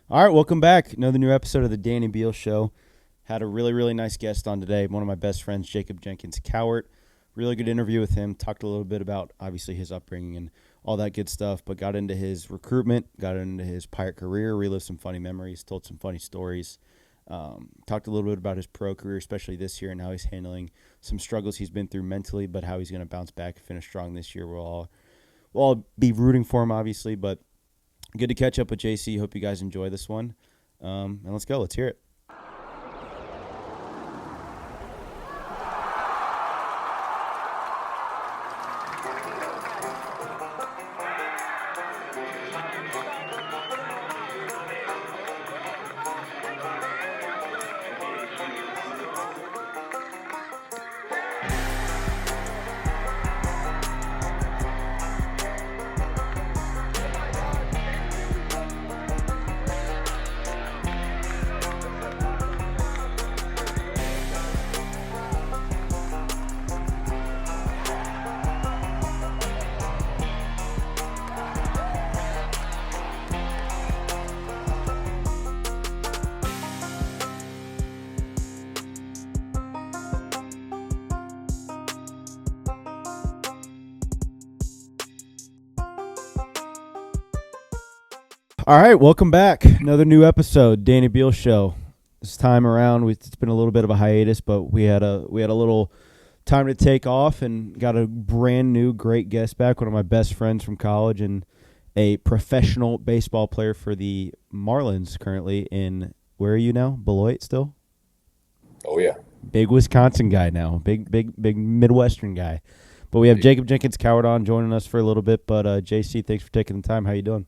All right, welcome back. Another new episode of the Danny Beal Show. Had a really, really nice guest on today. One of my best friends, Jenkins-Cowart. Really good interview with him. Talked a little bit about, obviously, his upbringing and all that good stuff, but got into his recruitment, got into his Pirate career, relived some funny memories, told some funny stories. Talked a little bit about his pro career, especially this year, and how he's handling some struggles he's been through mentally, but how he's going to bounce back and finish strong this year. We'll all be rooting for him, obviously, but good to catch up with JC. Hope you guys enjoy this one. And let's go. Let's hear it. All right, welcome back. Another new episode, Danny Beal Show. This time around, it's been a little bit of a hiatus, but we had a little time to take off and got a brand new great guest back. One of my best friends from college and a professional baseball player for the Marlins currently in, where are you now? Beloit still? Oh, yeah. Big Wisconsin guy now. Big Midwestern guy. But we have Jacob Jenkins-Cowart on joining us for a little bit. But JC, thanks for taking the time. How you doing?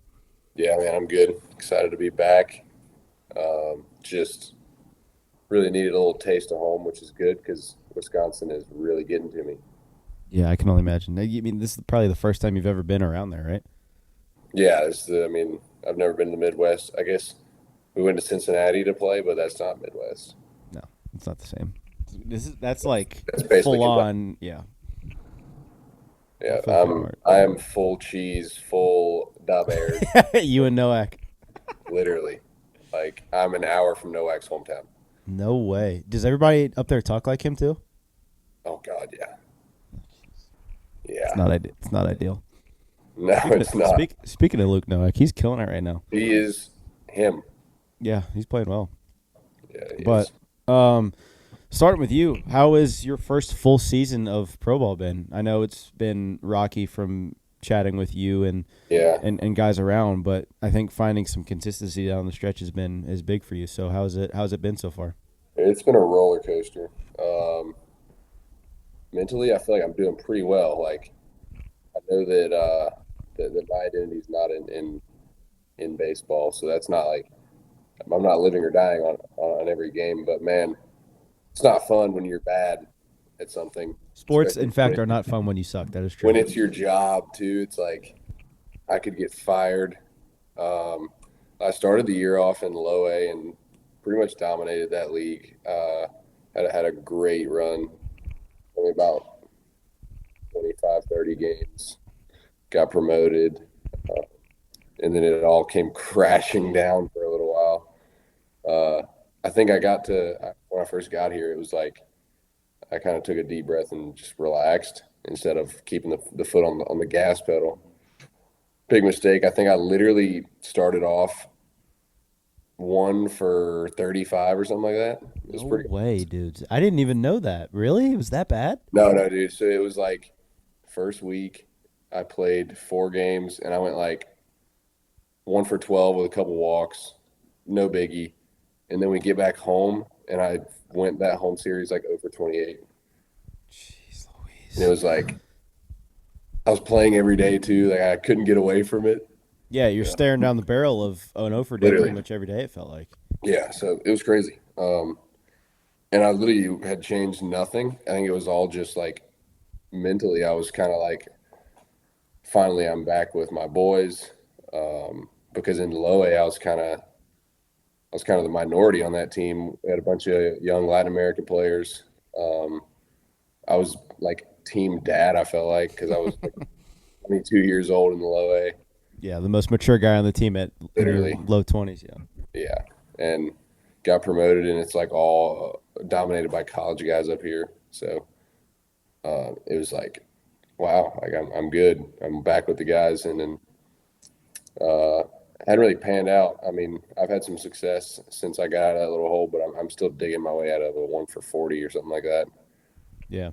Yeah, man, I'm good. Excited to be back. Just really needed a little taste of home, which is good because Wisconsin is really getting to me. Yeah, I can only imagine. I mean, this is probably the first time you've ever been around there, right? Yeah, I've never been to the Midwest. I guess we went to Cincinnati to play, but that's not Midwest. No, it's not the same. That's like That's basically full on, yeah. Yeah, Full I am full cheese, full da bears, You and Noak. literally. Like I'm an hour from Nowak's hometown. No way. Does everybody up there talk like him too? Oh God, yeah, It's yeah. not. It's not ideal. No, it's not. Speaking of Luke Noak, he's killing it right now. He is him. Yeah, he's playing well. Yeah, he But is. starting with you, how has your first full season of pro ball been? I know it's been rocky from chatting with you and Yeah. and guys around, but I think finding some consistency down the stretch is big for you. So how's it been so far? It's been a roller coaster. Mentally, I feel like I'm doing pretty well. Like I know that my identity is not in baseball, so that's not like I'm not living or dying on every game. But man, it's not fun when you're bad at something, Sports, especially in fact, are not fun when you suck. That is when true. it's your job too. It's like I could get fired. Um, I started the year off in low A and pretty much dominated that league. Had a great run, only about 25, 30 games. Got promoted, uh, and then it all came crashing down for a little while. I think when I first got here, it was like I kind of took a deep breath and just relaxed instead of keeping the foot on the gas pedal. Big mistake. I think I literally started off 1 for 35 or something like that. It was No pretty. way, dudes. I didn't even know that. Really? It was that bad? No, no, dude. So it was like first week I played 4 games and I went like 1 for 12 with a couple walks, no biggie. And then we get back home and I went that home series like over 28. Jeez And it Louise. was like I was playing every day too. Like I couldn't get away from it. Yeah, you're Yeah, staring down the barrel of an over day pretty literally. much every day, it felt like. Yeah. So it was crazy. And I literally had changed nothing. I think it was all just like mentally. I was kind of like, finally, I'm back with my boys. Because in low A, I was kind of the minority on that team. We had a bunch of young Latin American players. Um, I was like team dad. I felt like because I was like 22 years old in the low A. Yeah, the most mature guy on the team in your Literally, low 20s, yeah. Yeah, and got promoted, and it's like all dominated by college guys up here. So it was like, wow, like I'm good. I'm back with the guys, and then uh, hadn't really panned out. I mean, I've had some success since I got out of that little hole, but I'm still digging my way out of a 1 for 40 or something like that. Yeah.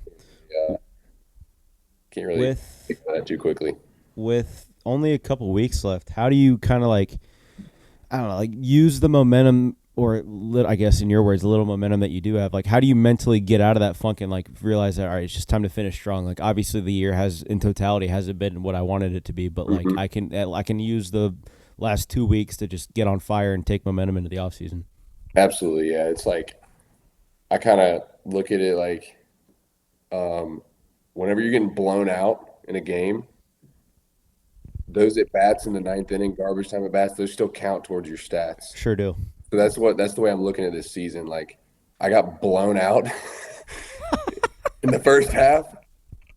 Can't really With think of that too quickly. with only a couple weeks left, how do you kind of like, I don't know, like use the momentum, or I guess in your words, a little momentum that you do have? Like, how do you mentally get out of that funk and like realize that, all right, it's just time to finish strong? Like, obviously the year has in totality hasn't been what I wanted it to be, but like Hmm. I can use the last 2 weeks to just get on fire and take momentum into the off season. Absolutely, yeah. It's like I kind of look at it like um, whenever you're getting blown out in a game, those at bats in the ninth inning, garbage time at bats, those still count towards your stats. Sure do. So that's the way I'm looking at this season. Like I got blown out in the first half,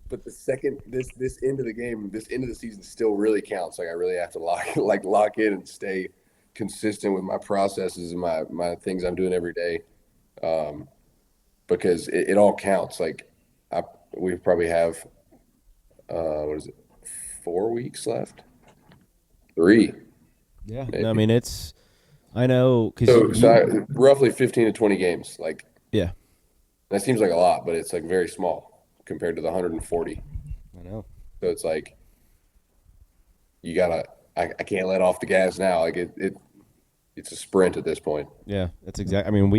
but the second this end of the game, this end of the season still really counts. Like I really have to lock in and stay consistent with my processes and my things I'm doing every day, um, because it all counts. Like I we probably have what is it, 4 weeks left, three Yeah. No, I maybe. mean I know because So roughly 15 to 20 games. Like yeah, that seems like a lot, but it's like very small compared to the 140. I know. So it's like you gotta. I can't let off the gas now. Like it's a sprint at this point. Yeah, that's exactly. I mean,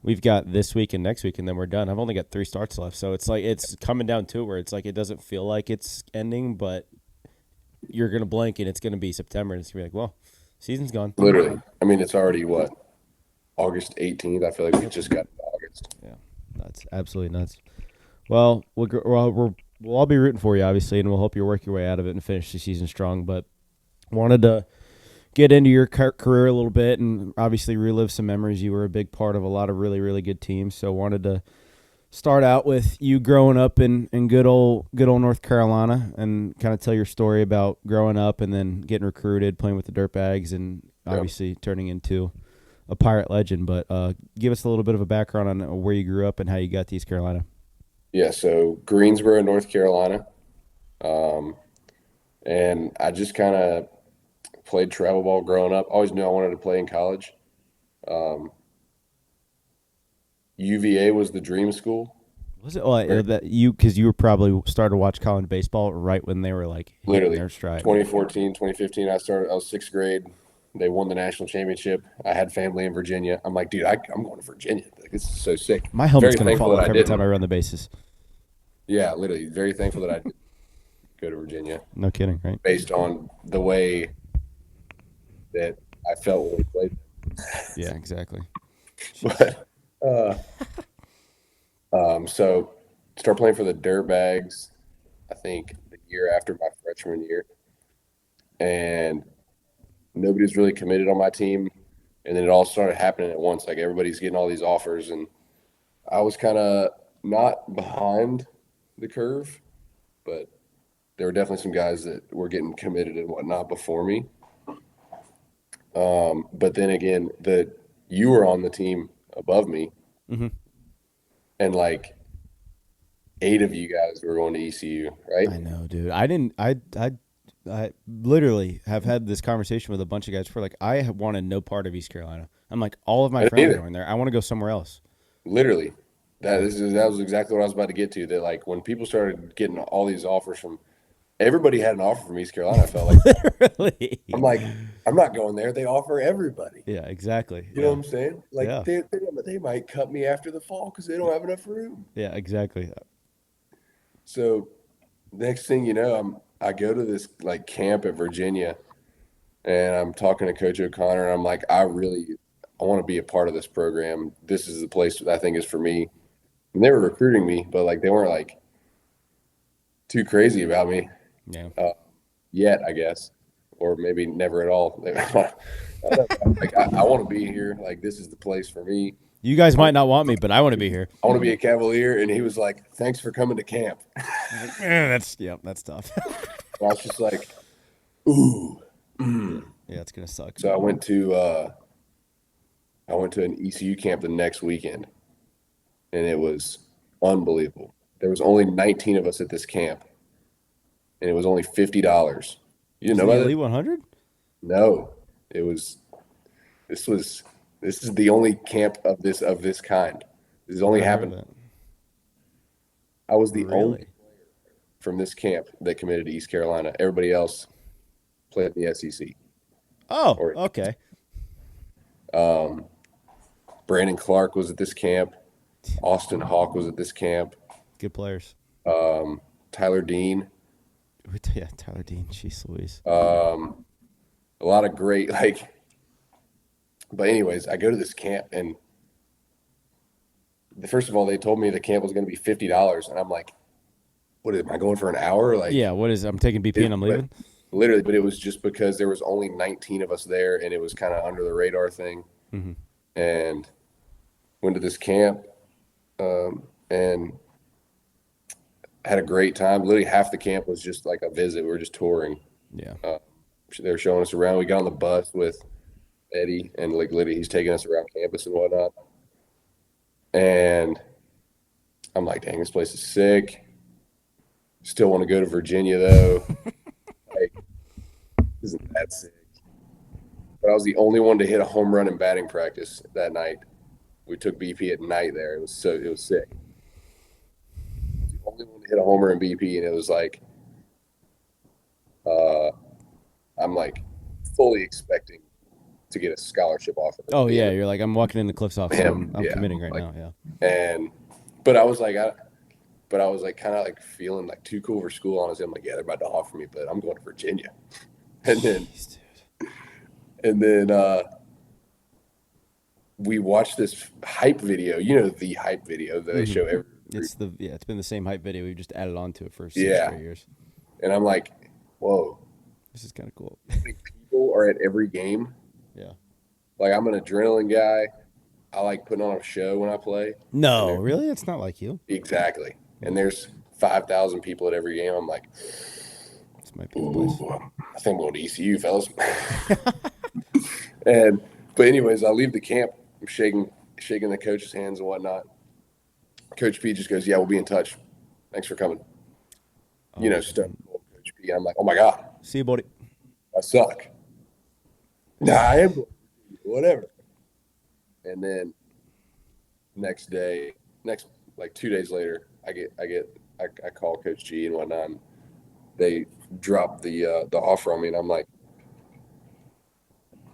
we've got this week and next week, and then we're done. I've only got 3 starts left, so it's like it's coming down to it where it's like it doesn't feel like it's ending, but you're gonna blink and it's gonna be September, and it's gonna be like, well, season's gone. Literally. I mean, it's already what, August 18th. I feel like we just got to August. Yeah, nuts, absolutely nuts. Well, we'll all be rooting for you, obviously, and we'll hope you work your way out of it and finish the season strong. But wanted to get into your career a little bit and obviously relive some memories. You were a big part of a lot of really, really good teams. So wanted to start out with you growing up in good old North Carolina and kind of tell your story about growing up and then getting recruited, playing with the Dirtbags, and Yeah. obviously turning into a Pirate legend. But give us a little bit of a background on where you grew up and how you got to East Carolina. Yeah. So Greensboro, North Carolina. Um, and I just kind of played travel ball growing up. Always knew I wanted to play in college. Um, UVA was the dream school. Was it that you because you were probably started to watch college baseball right when they were like hitting Literally their stride? 2014, 2015. I was sixth grade. They won the national championship. I had family in Virginia. I'm like, dude, I'm going to Virginia. Like, this is so sick. My helmet's Very gonna thankful fall that off I every time didn't. I run the bases. Yeah, literally. Very thankful that I did go to Virginia No kidding, right? based on the way that I felt when we played. Yeah, exactly. Jeez. But so start playing for the Dirtbags, I think the year after my freshman year. And nobody was really committed on my team. And then it all started happening at once. Like everybody's getting all these offers, and I was kind of not behind the curve, but there were definitely some guys that were getting committed and whatnot before me. But then again, you were on the team above me, Mm-hmm. and like 8 of you guys were going to ECU, right? I know, dude. I didn't. I literally have had this conversation with a bunch of guys before. Like, I wanted no part of East Carolina. I'm like, all of my I didn't friends are either. going there. I want to go somewhere else. Literally, Yeah, that was exactly what I was about to get to. That like when people started getting all these offers from everybody had an offer from East Carolina. I felt like literally. I'm like I'm not going there. They offer everybody. Yeah, exactly. You know what Yeah, I'm saying? Like yeah, they might cut me after the fall because they don't have enough room. yeah, exactly. So next thing you know, I go to this like camp at Virginia, and I'm talking to Coach O'Connor, and I'm like, I want to be a part of this program. This is the place that I think is for me. And they were recruiting me, but like they weren't like too crazy about me Yeah. uh, yet, I guess, or maybe never at all. Like I want to be here. Like this is the place for me. You guys might not want me, but I want to be here. I want to be a Cavalier. And he was like, "Thanks for coming to camp." Like, that's tough. And I was just like, "Ooh." Mm. Yeah, it's gonna suck. So I went to I went to an ECU camp the next weekend, and it was unbelievable. There was only 19 of us at this camp, and it was only $50. You It didn't was know in the about Elite that? 100. No, it was. This was. This is the only camp of this kind. This has only Never heard of happened. it. I was the only Really? from this camp that committed to East Carolina. Everybody else played in the SEC. Oh, Or okay. um, Brandon Clark was at this camp. Austin Hawk was at this camp. Good players. Tyler Dean. Yeah, Tyler Dean. Jeez Louise. A lot of great like. But anyways, I go to this camp, and first of all, they told me the camp was going to be $50, and I'm like, "What am I going for an hour?" Like, Yeah, what is I'm taking BP and I'm but leaving? literally, but it was just because there was only 19 of us there, and it was kind of under the radar thing. Mm-hmm. And went to this camp, and had a great time. Literally, half the camp was just like a visit. We were just touring. Yeah. They were showing us around. We got on the bus with Eddie, and like literally, he's taking us around campus and whatnot. And I'm like, dang, this place is sick. Still want to go to Virginia though. Like, isn't that sick? But I was the only one to hit a home run in batting practice that night. We took BP at night there. It was sick. I was the only one to hit a homer in BP, and it was like, uh, I'm like fully expecting to get a scholarship offer at Oh the yeah, end you're like I'm walking in the cliffs off, of so him. I'm Yeah, committing right like, now. Yeah. and but I was like, but I was like kind of like feeling like too cool for school. Honestly, I'm like, yeah, they're about to offer me, but I'm going to Virginia. And then Jeez, dude. and then we watched this hype video. You know, the hype video that they Mm-hmm. show every It's been the same hype video. We've just added on to it for 6 yeah. straight years. And I'm like, whoa, This is kind of cool. how many people are at every game? Yeah. Like I'm an adrenaline guy. I like putting on a show when I play. And No, really, it's not like you. exactly. And there's 5,000 people at every game. I'm like, This might be the place. ooh, I think I'm going to ECU, fellas. And but anyways, I leave the camp. I'm shaking the coach's hands and whatnot. Coach P just goes, "Yeah, we'll be in touch. Thanks for coming." You know, stuff. Coach P. I'm like, "Oh my god, See you, buddy. I suck." Nah, I am going. Whatever. And then next like 2 days later, I call Coach G and whatnot. And they drop the offer on me, and I'm like,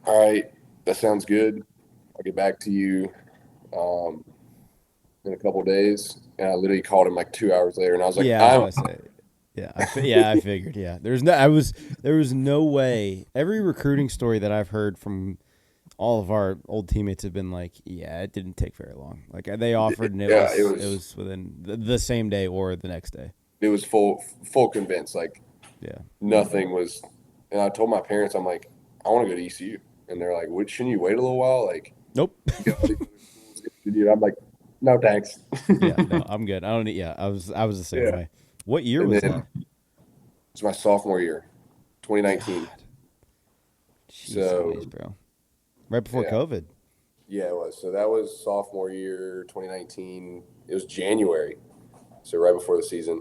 "All right, that sounds good. I'll get back to you in a couple of days." And I literally called him like 2 hours later, and I was like, Yeah, I was "I'm gonna say. Yeah, I figured. Yeah, there was no way. Every recruiting story that I've heard from all of our old teammates have been like, yeah, it didn't take very long. Like they offered, and yeah, it was within the same day or the next day. it was full convinced. Like Yeah, nothing was." And I told my parents, I'm like, "I want to go to ECU," and they're like, "What? Shouldn't you wait a little while?" Like, nope. you got all these other schools interested in you. And I'm like, "No, thanks." Yeah, no, I'm good. I don't need. Yeah, I was the same Yeah. way. What year And was then that? it's my sophomore year, 2019. God, jeez, So Louise, bro. Right before yeah, COVID. yeah, it was. So that was sophomore year, 2019. It was January, so right before the season.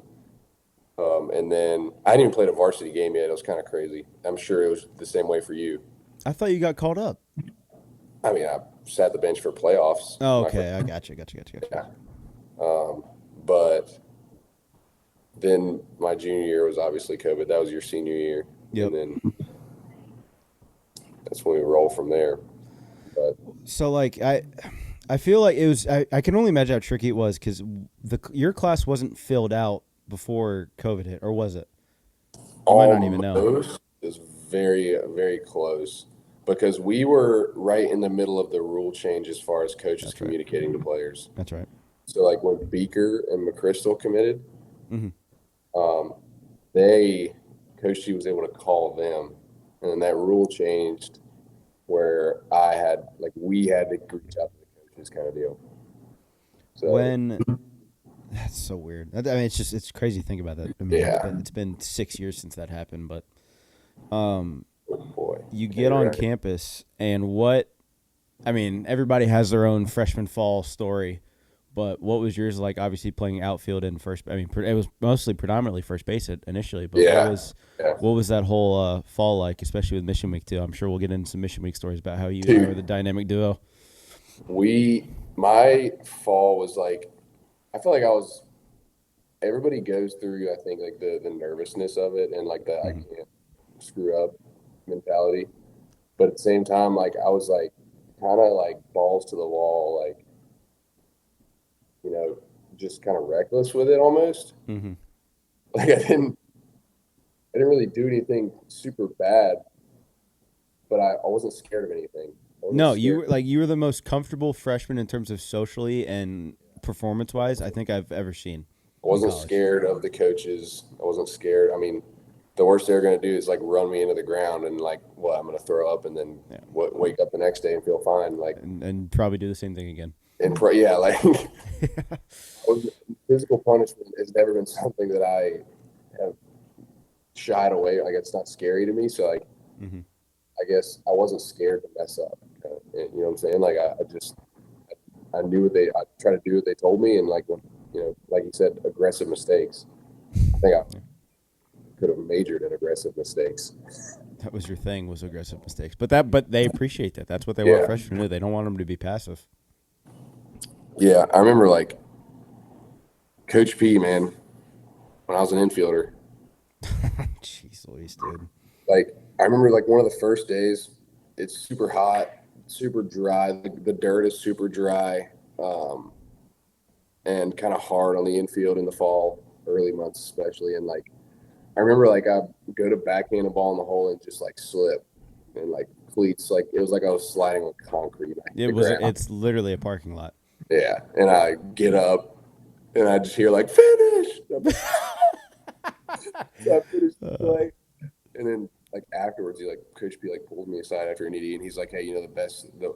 And then I hadn't even played a varsity game yet. It was kind of crazy. I'm sure it was the same way for you. I thought you got called up. I mean, I sat the bench for playoffs. Oh, My okay, I got you. yeah. But then my junior year was obviously COVID. That was your senior year, Yep. and then that's when we roll from there. But So like I feel like it was. I can only imagine how tricky it was because your class wasn't filled out before COVID hit, or was it? You might not even know. almost is very, very close because we were right in the middle of the rule change as far as coaches That's right. communicating to players. That's right. So like when Beaker and McChrystal committed, Mhm. Coach G was able to call them, and then that rule changed where we had to reach out to the coaches kind of deal. So That's so weird. I mean, it's crazy to think about that. I mean, yeah, it's been 6 years since that happened, but oh boy, you get on campus and what I mean, everybody has their own freshman fall story, but what was yours like? Obviously, playing outfield and first. I mean, it was mostly predominantly first base initially, but Yeah, yeah. what was that whole fall like, especially with Mission Week too? I'm sure we'll get into some Mission Week stories about how you and I were the Dude, dynamic duo. my fall was like, I feel like I was. Everybody goes through, I think, like the nervousness of it and like the I Hmm. can't screw up mentality. But at the same time, like I was like kind of like balls to the wall, like you know, just kind of reckless with it almost. Hmm. Like I didn't really do anything super bad, but I wasn't scared of anything. I wasn't No, scared. you were the most comfortable freshman in terms of socially and performance wise I think I've ever seen I in wasn't college. scared of the coaches. I wasn't scared. I mean, the worst they're going to do is like run me into the ground and like, what, I'm going to throw up and then Yeah, wake up the next day and feel fine. Like, and probably do the same thing again. yeah, like physical punishment has never been something that I have shied away. Like, it's not scary to me. So, like, Hmm. I guess I wasn't scared to mess up. You know what I'm saying? Like, I just, I knew I tried to do what they told me. And, like, when, like you said, aggressive mistakes. I think I Yeah. could have majored in aggressive mistakes. That was your thing, was aggressive mistakes. But they appreciate that. That's what they want Yeah. freshmen to do. They don't want them to be passive. Yeah. I remember, like, Coach P, man, when I was an infielder, Jeez Louise, dude. like, I remember, like, one of the first days, it's super hot, super dry. The dirt is super dry. Um, and kind of hard on the infield in the fall, early months especially. And like I remember, like I go to backhand a ball in the hole and just like slip, and like cleats, like it was like I was sliding on concrete. I hit It the was. ground. It's literally a parking lot. Yeah, and I get up and I just hear like finish. So I finished the Uh, play, and then like afterwards, he like Coach B like pulled me aside after an ED, and he's like, "Hey, the best the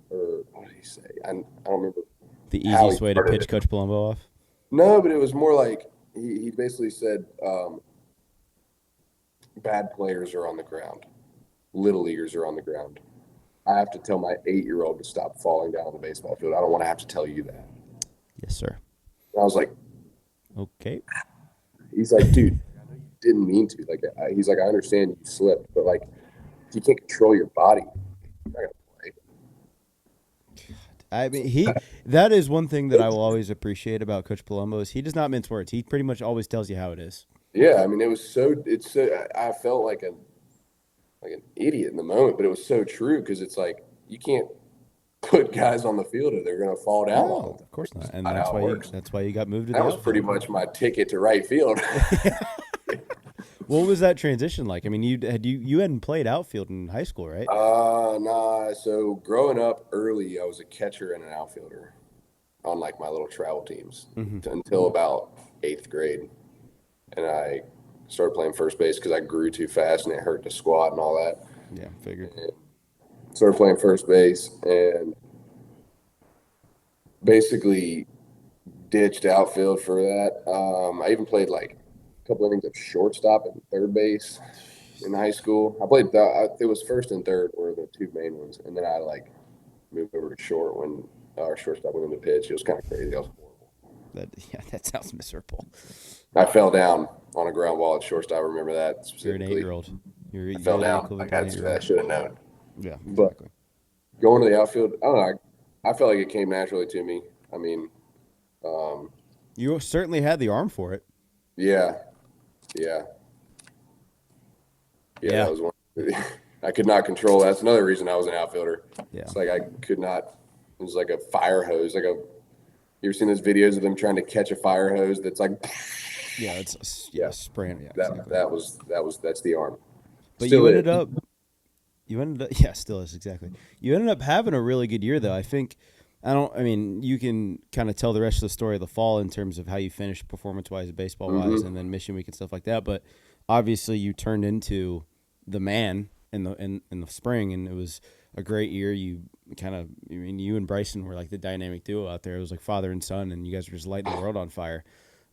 or what did he say? I don't remember the how he easiest way to started pitch it. Coach Palumbo off. No, but it was more like he basically said, bad players are on the ground. Little leaguers are on the ground. I have to tell my 8-year-old to stop falling down the baseball field. I don't want to have to tell you that. Yes, sir. And I was like, Okay. he's like, dude, I know you didn't mean to. Like, he's like, I understand you slipped, but like, if you can't control your body, you're not gonna I mean, that is one thing that I will always appreciate about Coach Palumbo is he does not mince words. He pretty much always tells you how it is. play. Yeah, I mean, it was so. It's so. I felt like an idiot in the moment, but it was so true because it's like you can't put guys on the field or they're gonna fall down on No, them. of course It's not. And not how it works. that's why you got moved to That the was pretty outfield. much my ticket to right field. What was that transition like? I mean, you hadn't played outfield in high school, right? Nah. So growing up early, I was a catcher and an outfielder on like my little travel teams Hmm. until about 8th grade, and I started playing first base because I grew too fast and it hurt to squat and all that. Yeah, figured. And started playing first base and basically ditched outfield for that. I even played like a couple innings of shortstop and third base in high school. It was first and third were the two main ones, and then I like moved over to short when our shortstop went into pitch. It was kind of crazy. That was horrible. That yeah, that sounds miserable. I fell down on a ground ball at shortstop. I remember that You're an specifically. 8-year-old. I fell You're the down. equivalent Like to an 8-year-old. I should have known. Yeah, But exactly. going to the outfield, I don't know. I felt like it came naturally to me. I mean, um, You certainly had the arm for it. yeah, yeah, yeah. Yeah, That was one. I could not control. That's another reason I was an outfielder. yeah, It's like I could not. It was like a fire hose. You ever seen those videos of them trying to catch a fire hose? That's like, yeah. It's yeah. spraying. Yeah, That exactly. that was that's the arm. But Still is. you ended up yeah, still is exactly. You ended up having a really good year though. I think I don't. I mean, you can kind of tell the rest of the story of the fall in terms of how you finished performance wise, baseball wise, and Mm-hmm. then Mission Week and stuff like that. But obviously, you turned into the man in the spring, and it was a great year. You kind of, I mean, you and Bryson were like the dynamic duo out there. It was like father and son, and you guys were just lighting the world on fire.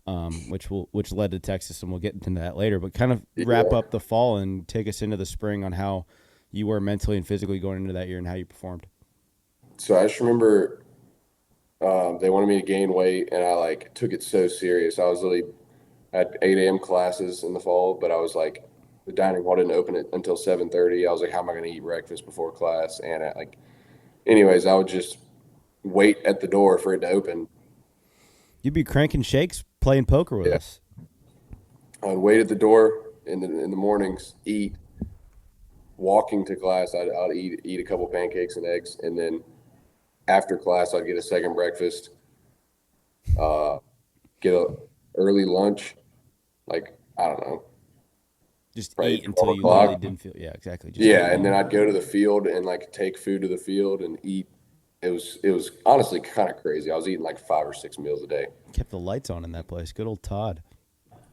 Which led to Texas, and we'll get into that later. But kind of wrap Yeah. up the fall and take us into the spring on how you were mentally and physically going into that year and how you performed. So I just remember they wanted me to gain weight, and I like took it so serious. I was literally at 8 a.m. classes in the fall, but I was like, the dining hall didn't open it until 7:30. I was like, how am I going to eat breakfast before class? And anyways, I would just wait at the door for it to open. You'd be cranking shakes playing poker with Yeah, us. I would wait at the door in the mornings, eat. Walking to class, I'd eat a couple pancakes and eggs, and then after class, I'd get a second breakfast, uh, get a early lunch, like I don't know, Just probably eat until 12 you literally o'clock. didn't feel. Yeah, exactly. Just eat Yeah, and and eat. then I'd go to the field and like take food to the field and eat. It was honestly kind of crazy. I was eating like 5 or 6 meals a day. Kept the lights on in that place. Good old Todd.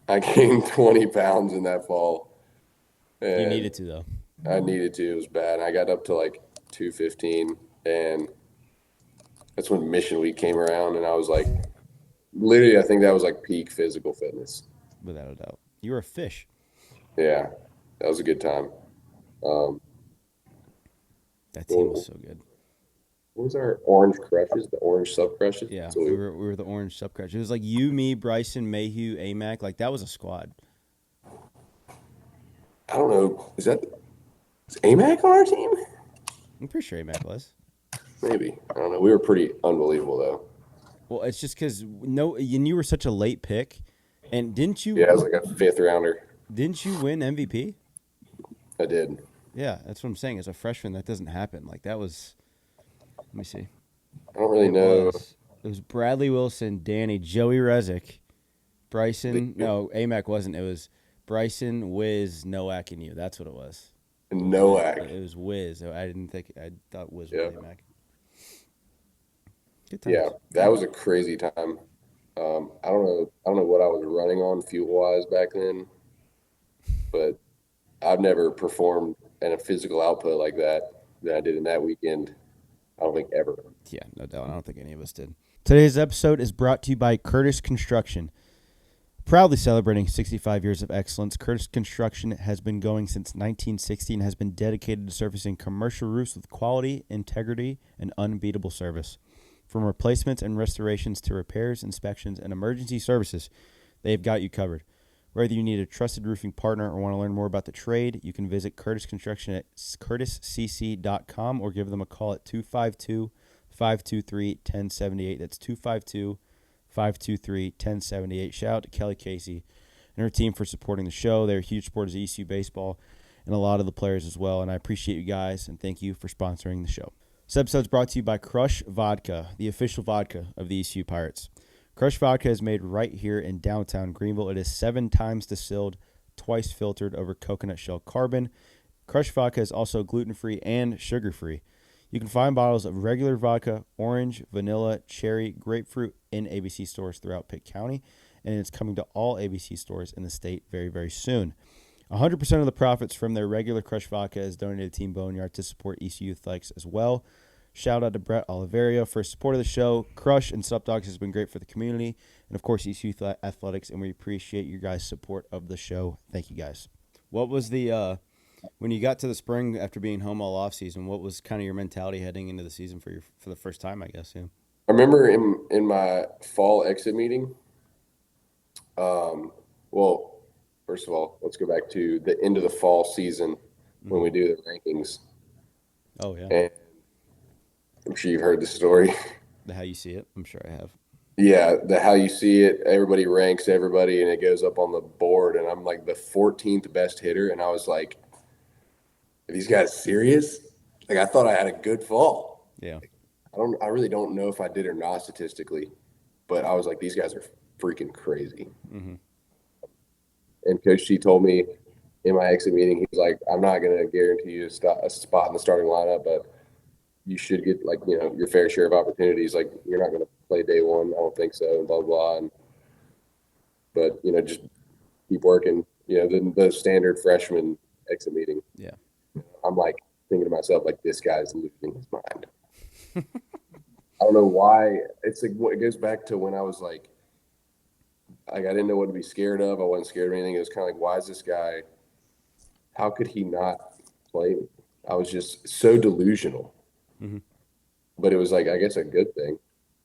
I gained 20 pounds in that fall, You and needed to though. I needed to. It was bad. And I got up to like 215, and that's when Mission Week came around, and I was like, literally, I think that was like peak physical fitness. Without a doubt. You were a fish. Yeah, that was a good time. Um, That team was what, so good. what was our orange crushes? The orange sub crushes. Yeah, So we were the orange subcrush. It was like you, me, Bryson, Mayhew, Amac. Like that was a squad. I don't know. Is AMAC on our team? I'm pretty sure Amac was. Maybe. I don't know. We were pretty unbelievable though. Well, it's just because no, and you were such a late pick, and Yeah, I was like a fifth rounder. didn't you win MVP? I did. Yeah, that's what I'm saying. As a freshman, that doesn't happen. Like that was. Let me see. I don't really It know. was. It was Bradley Wilson, Danny, Joey Rezick, The Bryson. No, Amac wasn't. It was Bryson, Wiz, Nowak, and you. That's what it was. Noack. It was Wiz. I didn't think. I thought Wiz was Yeah. Amac. Good Yeah. times. That was a crazy time. I don't know. I don't know what I was running on fuel wise back then, but I've never performed at a physical output like that I did in that weekend. I don't think ever. Yeah, no doubt. I don't think any of us did. Today's episode is brought to you by Curtis Construction. Proudly celebrating 65 years of excellence, Curtis Construction has been going since 1960 and has been dedicated to servicing commercial roofs with quality, integrity, and unbeatable service. From replacements and restorations to repairs, inspections, and emergency services, they've got you covered. Whether you need a trusted roofing partner or want to learn more about the trade, you can visit Curtis Construction at curtiscc.com or give them a call at 252 523 1078. That's 252 523 1078. Shout out to Kelly Casey and her team for supporting the show. They're huge supporters of ECU baseball and a lot of the players as well. And I appreciate you guys and thank you for sponsoring the show. This episode is brought to you by Crush Vodka, the official vodka of the ECU Pirates. Crush Vodka is made right here in downtown Greenville. It is 7 times distilled, twice filtered over coconut shell carbon. Crush Vodka is also gluten-free and sugar-free. You can find bottles of regular vodka, orange, vanilla, cherry, grapefruit in ABC stores throughout Pitt County, and it's coming to all ABC stores in the state very, very soon. 100% of the profits from their regular Crush Vodka is donated to Team Boneyard to support ECU Athletics as well. Shout out to Brett Oliveria for support of the show. Crush and Sup Dogs has been great for the community, and of course ECU Athletics, and we appreciate your guys' support of the show. Thank you guys. What was the when you got to the spring after being home all off season? What was kind of your mentality heading into the season for the first time? I guess. Yeah. I remember in my fall exit meeting. Well, first of all, let's go back to the end of the fall season when we do the rankings. Oh yeah. And I'm sure you've heard the story. The how you see it. I'm sure I have. Yeah, the how you see it, everybody ranks everybody and it goes up on the board and I'm like the 14th best hitter and I was like, are these guys serious? Like I thought I had a good fall. Yeah. I really don't know if I did or not statistically, but I was like, these guys are freaking crazy. Mm-hmm. And Coach G told me in my exit meeting, he's like, I'm not going to guarantee you a spot in the starting lineup, but you should get like, your fair share of opportunities. Like you're not going to play day one. I don't think so. And blah, blah. But just keep working, the standard freshman exit meeting. Yeah. I'm like thinking to myself, like this guy's losing his mind. I don't know why. It's like, it goes back to when I was like I didn't know what to be scared of. I wasn't scared of anything. It was kind of like, why is this guy, how could he not play me? I was just so delusional. Mm-hmm. but it was like, I guess, a good thing.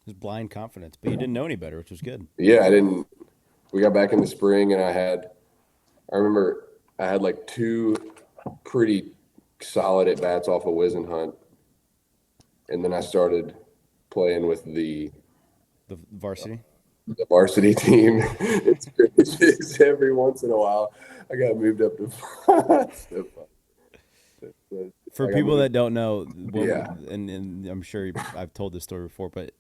Just blind confidence, but you didn't know any better, which was good. Yeah, I didn't. We got back in the spring, and I remember I had like two pretty solid at bats off a whiz and hunt, and then I started playing with The varsity. the varsity team. It's every once in a while. I got moved up to so For I got people moved. that don't know, what Yeah, and I'm sure I've told this story before, but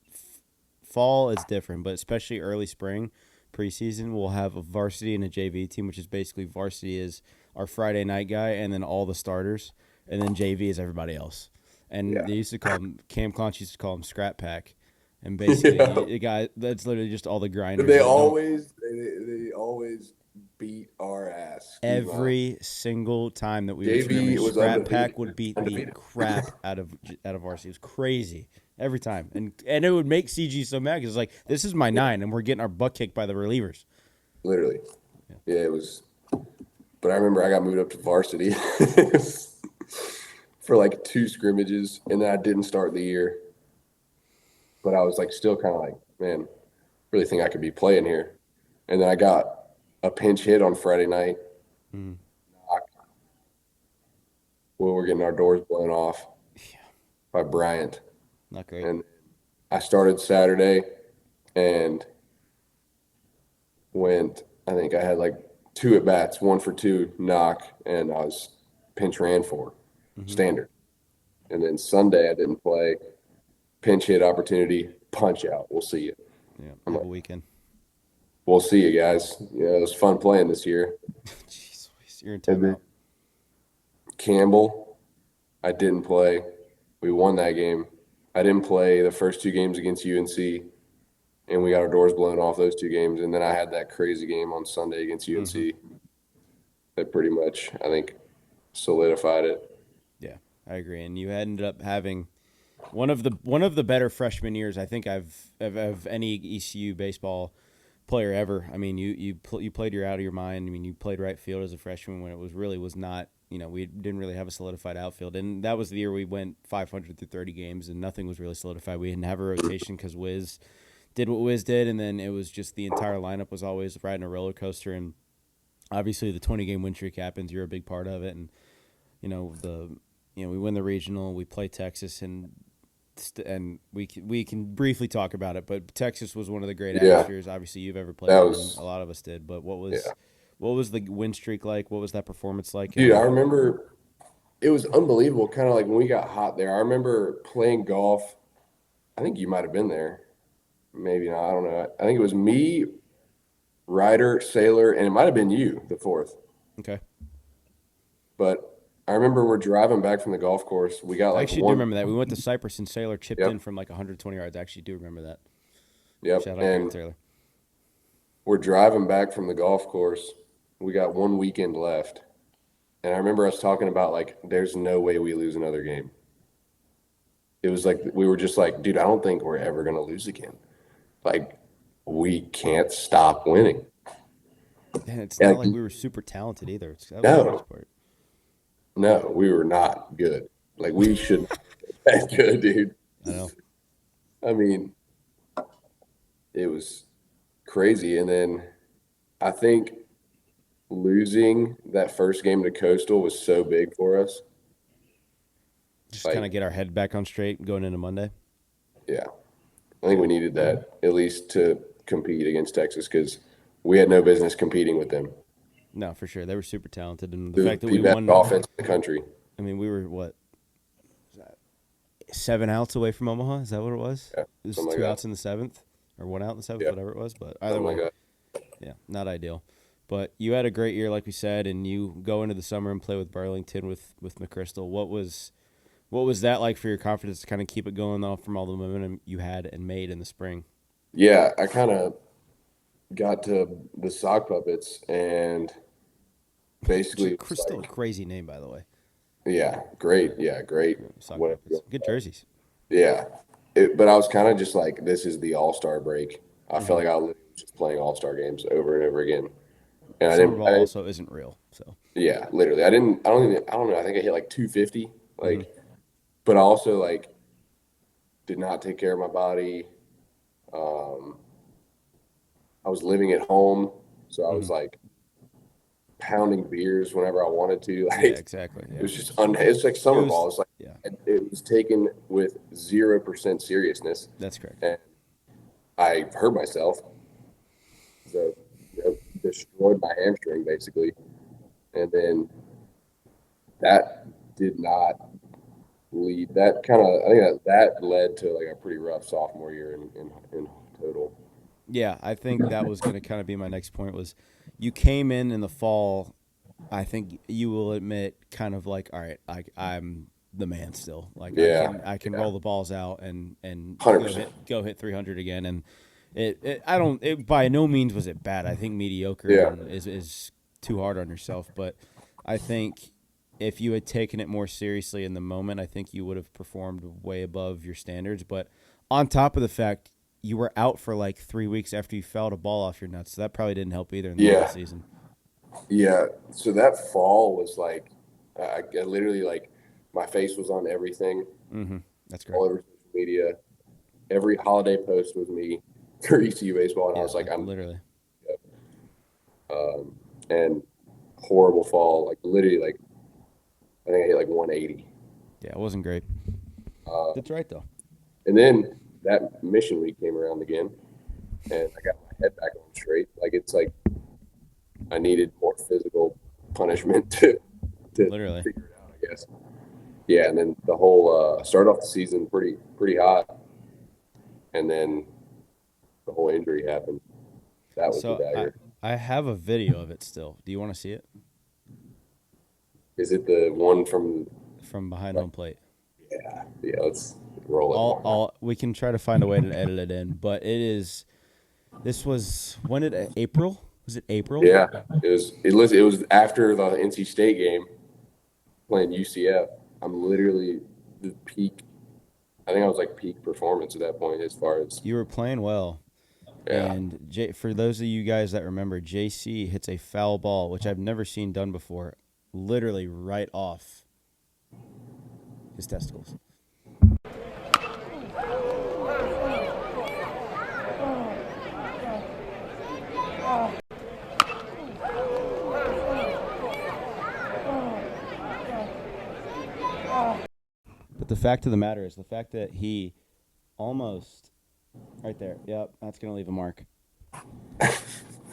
fall is different. But especially early spring, preseason, we'll have a varsity and a JV team, which is basically varsity is our Friday night guy, and then all the starters, and then JV is everybody else. And yeah, they used to call him Cam Clonch used to call him Scrap Pack, and yeah. basically, the guy that's literally just all the But grinders that don't. they always beat our ass. Excuse my Every single time that we would JV scrimmage, was Scrap undefeated. Pack would beat the Undefeated. crap out of varsity. It was crazy every time, and it would make CG so mad because like this is my Yeah, nine, and we're getting our butt kicked by the relievers. literally. Yeah. Yeah, it was. But I remember I got moved up to varsity for like two scrimmages, and then I didn't start the year. But I was like still kind of like, man, really think I could be playing here. And then I got a pinch hit on Friday night. Mm. Well, we're getting our doors blown off Yeah, by Bryant. not great. And I started Saturday and went, I think I had like two at bats, one for two, knock, and I was pinch ran for Hmm. standard. And then Sunday I didn't play, pinch hit opportunity, punch out. We'll see you. Yeah, I'm have like, a weekend. we'll see you guys. Yeah, it was fun playing this year. Jeez, you're in And then timeout. Campbell, I didn't play. We won that game. I didn't play the first two games against UNC, and we got our doors blown off those two games. And then I had that crazy game on Sunday against Hmm. UNC that pretty much, I think, solidified it. Yeah, I agree. And you ended up having one of the better freshman years I think of any ECU baseball player ever. I mean, you played your out of your mind. I mean, you played right field as a freshman when it was not. We didn't really have a solidified outfield, and that was the year we went 500 through 30 games, and nothing was really solidified. We didn't have a rotation because Wiz did what Wiz did, and then it was just the entire lineup was always riding a roller coaster. And obviously, the 20-game win streak happens. You're a big part of it, and you know the we win the regional, we play Texas, and we can briefly talk about it. But Texas was one of the great Yeah, atmospheres, obviously you've ever played that in, and was, a lot of us did. But yeah. what was the win streak like? What was that performance like? Dude, I And remember it was unbelievable. Kind of like when we got hot there. I remember playing golf. I think you might have been there. Maybe not. I don't know. I think it was me, Ryder, Sailor, and it might have been you, the fourth. okay, But I remember we're driving back from the golf course. We got I like actually do one. remember that we went to Cypress and Sailor chipped in Yep, from like 120 yards. I actually do remember that. yep. Shout out Garrett And Taylor. we're driving back from the golf course. We got one weekend left. And I remember us talking about like, there's no way we lose another game. It was like we were just like, dude, I don't think we're ever gonna lose again. Like, we can't stop winning. And it's not And like we were super talented either. That was the crazy no, part. no, we were not good. Like we should not be that good, dude. I know. I mean, it was crazy. And then I think losing that first game to Coastal was so big for us. Just kind Like, of get our head back on straight going into Monday. yeah, I think Yeah. we needed that at least to compete against Texas because we had no business competing with them. No, for sure. They were super talented, and the It was fact that the we best won. offense in the country. I mean, we were what 7 outs away from Omaha. Is that what it was? Yeah, It was something like two that. outs in the seventh, or 1 out in the seventh, Yeah, whatever it was. But either something like way, that. yeah, not ideal. But you had a great year, like we said, and you go into the summer and play with Burlington with McChrystal. What was that like for your confidence to kind of keep it going off from all the momentum you had and made in the spring? Yeah, I kind of got to the sock puppets and basically it was Crystal, a like, crazy name, by the way. yeah, great, yeah, great. Sock Whatever. puppets, good jerseys. Yeah, but I was kind of just like, this is the All-Star break. I felt Hmm. like I was just playing All-Star games over and over again, and Summer I ball didn't. also isn't real, so. Yeah, literally, I didn't. I don't even. I don't know. I think I hit like 250. Hmm. Like, but I also like did not take care of my body. Um, I was living at home, so I was Mm-hmm. like pounding beers whenever I wanted to. Yeah, Like exactly. it Yeah. was just it's like It summer was. ball. It's like Yeah, it was taken with 0% seriousness, that's correct. and I hurt myself. So destroyed my hamstring basically, and then that did not lead. That kind of I think that led to like a pretty rough sophomore year in total. Yeah, I think that was going to kind of be my next point was you came in the fall. I think you will admit kind of like, all right, I'm the man still. Like Yeah, I can yeah, roll the balls out and 100%. go hit 300 again. And it I don't it by no means was it bad. I think mediocre Yeah, and is too hard on yourself. But I think if you had taken it more seriously in the moment, I think you would have performed way above your standards. But on top of the fact you were out for like 3 weeks after you fouled a ball off your nuts, so that probably didn't help either in the middle of the yeah, season. yeah. So that fall was like I literally like my face was on everything, Mm-hmm. That's all correct. over social media. Every holiday post was me for ECU baseball, and I Yeah, was like, I'm literally. um, and horrible fall. Like literally, like I think I hit like 180. Yeah, it wasn't great. Uh, That's right though. and then that mission week came around again, and I got my head back on straight. Like it's like I needed more physical punishment to Literally. figure it out, I guess. Yeah, and then the whole start off the season pretty hot, and then the whole injury happened. That was the So dagger. I have a video of it still. Do you want to see it Is it the one from from behind like home plate? yeah, let's roll it more. All we can try to find a way to edit it in, but it is. This was when did April? Was it April? Yeah, it was after the NC State game playing UCF. I'm literally the peak. I think I was like peak performance at that point as far as You were playing well, yeah. and for those of you guys that remember, JC hits a foul ball, which I've never seen done before, literally right off his testicles. But the fact of the matter is the fact that he almost right there. Yep, that's gonna leave a mark.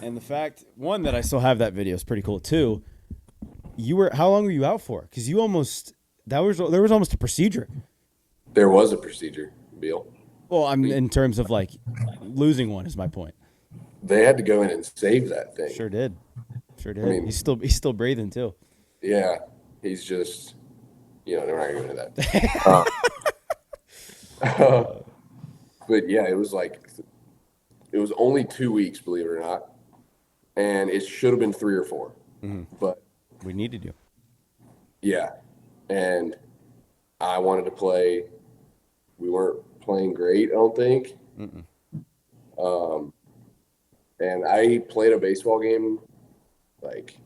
And the fact one that I still have that video is pretty cool too. You were how long were you out for? Because you almost there was almost a procedure. There was a procedure, Beal. Well, I'm in terms of like losing one is my point. They had to go in and save that thing. Sure did, sure I did. mean, He's still breathing too. yeah, he's just they're not gonna go into that. But yeah, it was only 2 weeks, believe it or not, and it should have been 3 or 4. Mm-hmm. But We needed you. yeah, and I wanted to play. We weren't playing great, I don't think. Mm-mm. Um, and I played a baseball game like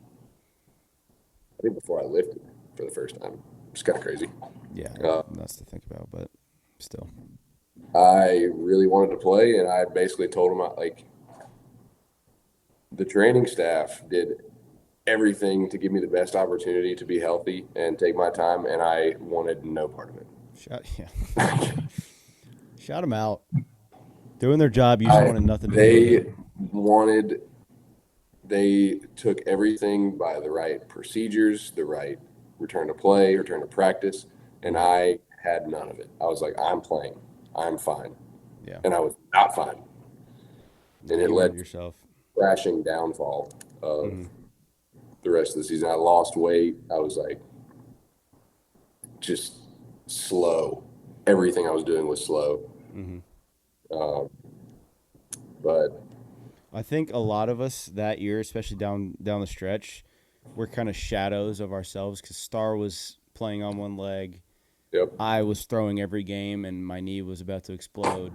I think before I lifted for the first time. It's kind of crazy. Yeah, Uh, nuts to think about, but still. I really wanted to play, and I basically told them like the training staff did everything to give me the best opportunity to be healthy and take my time, and I wanted no part of it. Shout them out. Doing their job. You just wanted nothing to do with it. They wanted, they took everything by the right procedures, the right return to play, return to practice, and I had none of it. I was like, I'm playing, I'm fine, Yeah. and I was not fine, and it You led wanted yourself. to crashing downfall of Mm-hmm. the rest of the season. I lost weight. I was like just slow. Everything I was doing was slow. Mm-hmm. Um, but I think a lot of us that year, especially down the stretch, were kind of shadows of ourselves because Star was playing on one leg. yep. I was throwing every game, and my knee was about to explode.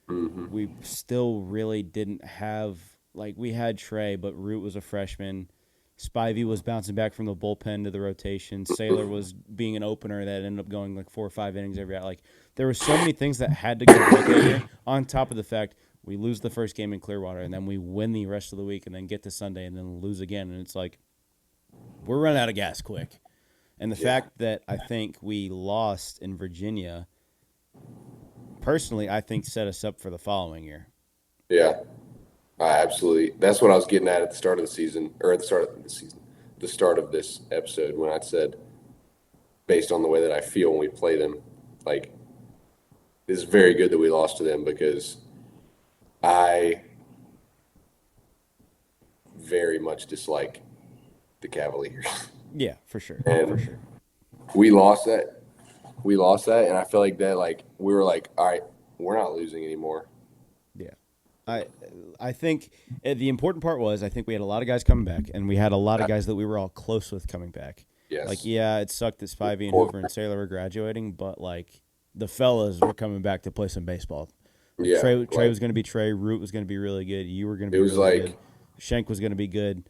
Mm-hmm. We still really didn't have like we had Trey, but Root was a freshman. Spivey was bouncing back from the bullpen to the rotation. Saylor was being an opener that ended up going like 4 or 5 innings every out. Like there were so many things that had to go right that year. On top of the fact we lose the first game in Clearwater and then we win the rest of the week and then get to Sunday and then lose again, and it's like we're running out of gas quick. And the Yeah. fact that I think we lost in Virginia, personally, I think set us up for the following year. Yeah. Absolutely. That's what I was getting at the start of the season, or at the start of the season, the start of this episode, when I said, based on the way that I feel when we play them, like, it's very good that we lost to them because I very much dislike the Cavaliers. Yeah, for sure. And For sure. we lost that. We lost that. And I feel like that, like, we were like, all right, we're not losing anymore. Yeah. I I think the important part was I think we had a lot of guys coming back, and we had a lot of guys that we were all close with coming back. Like, Yes. yeah, it sucked that Spivey and Hoover and Saylor were graduating, but like the fellas were coming back to play some baseball. Like Yeah. Trey Like, was going to be Trey, Root was going to be really good, you were going to it be was really good, like Shank was going to be good.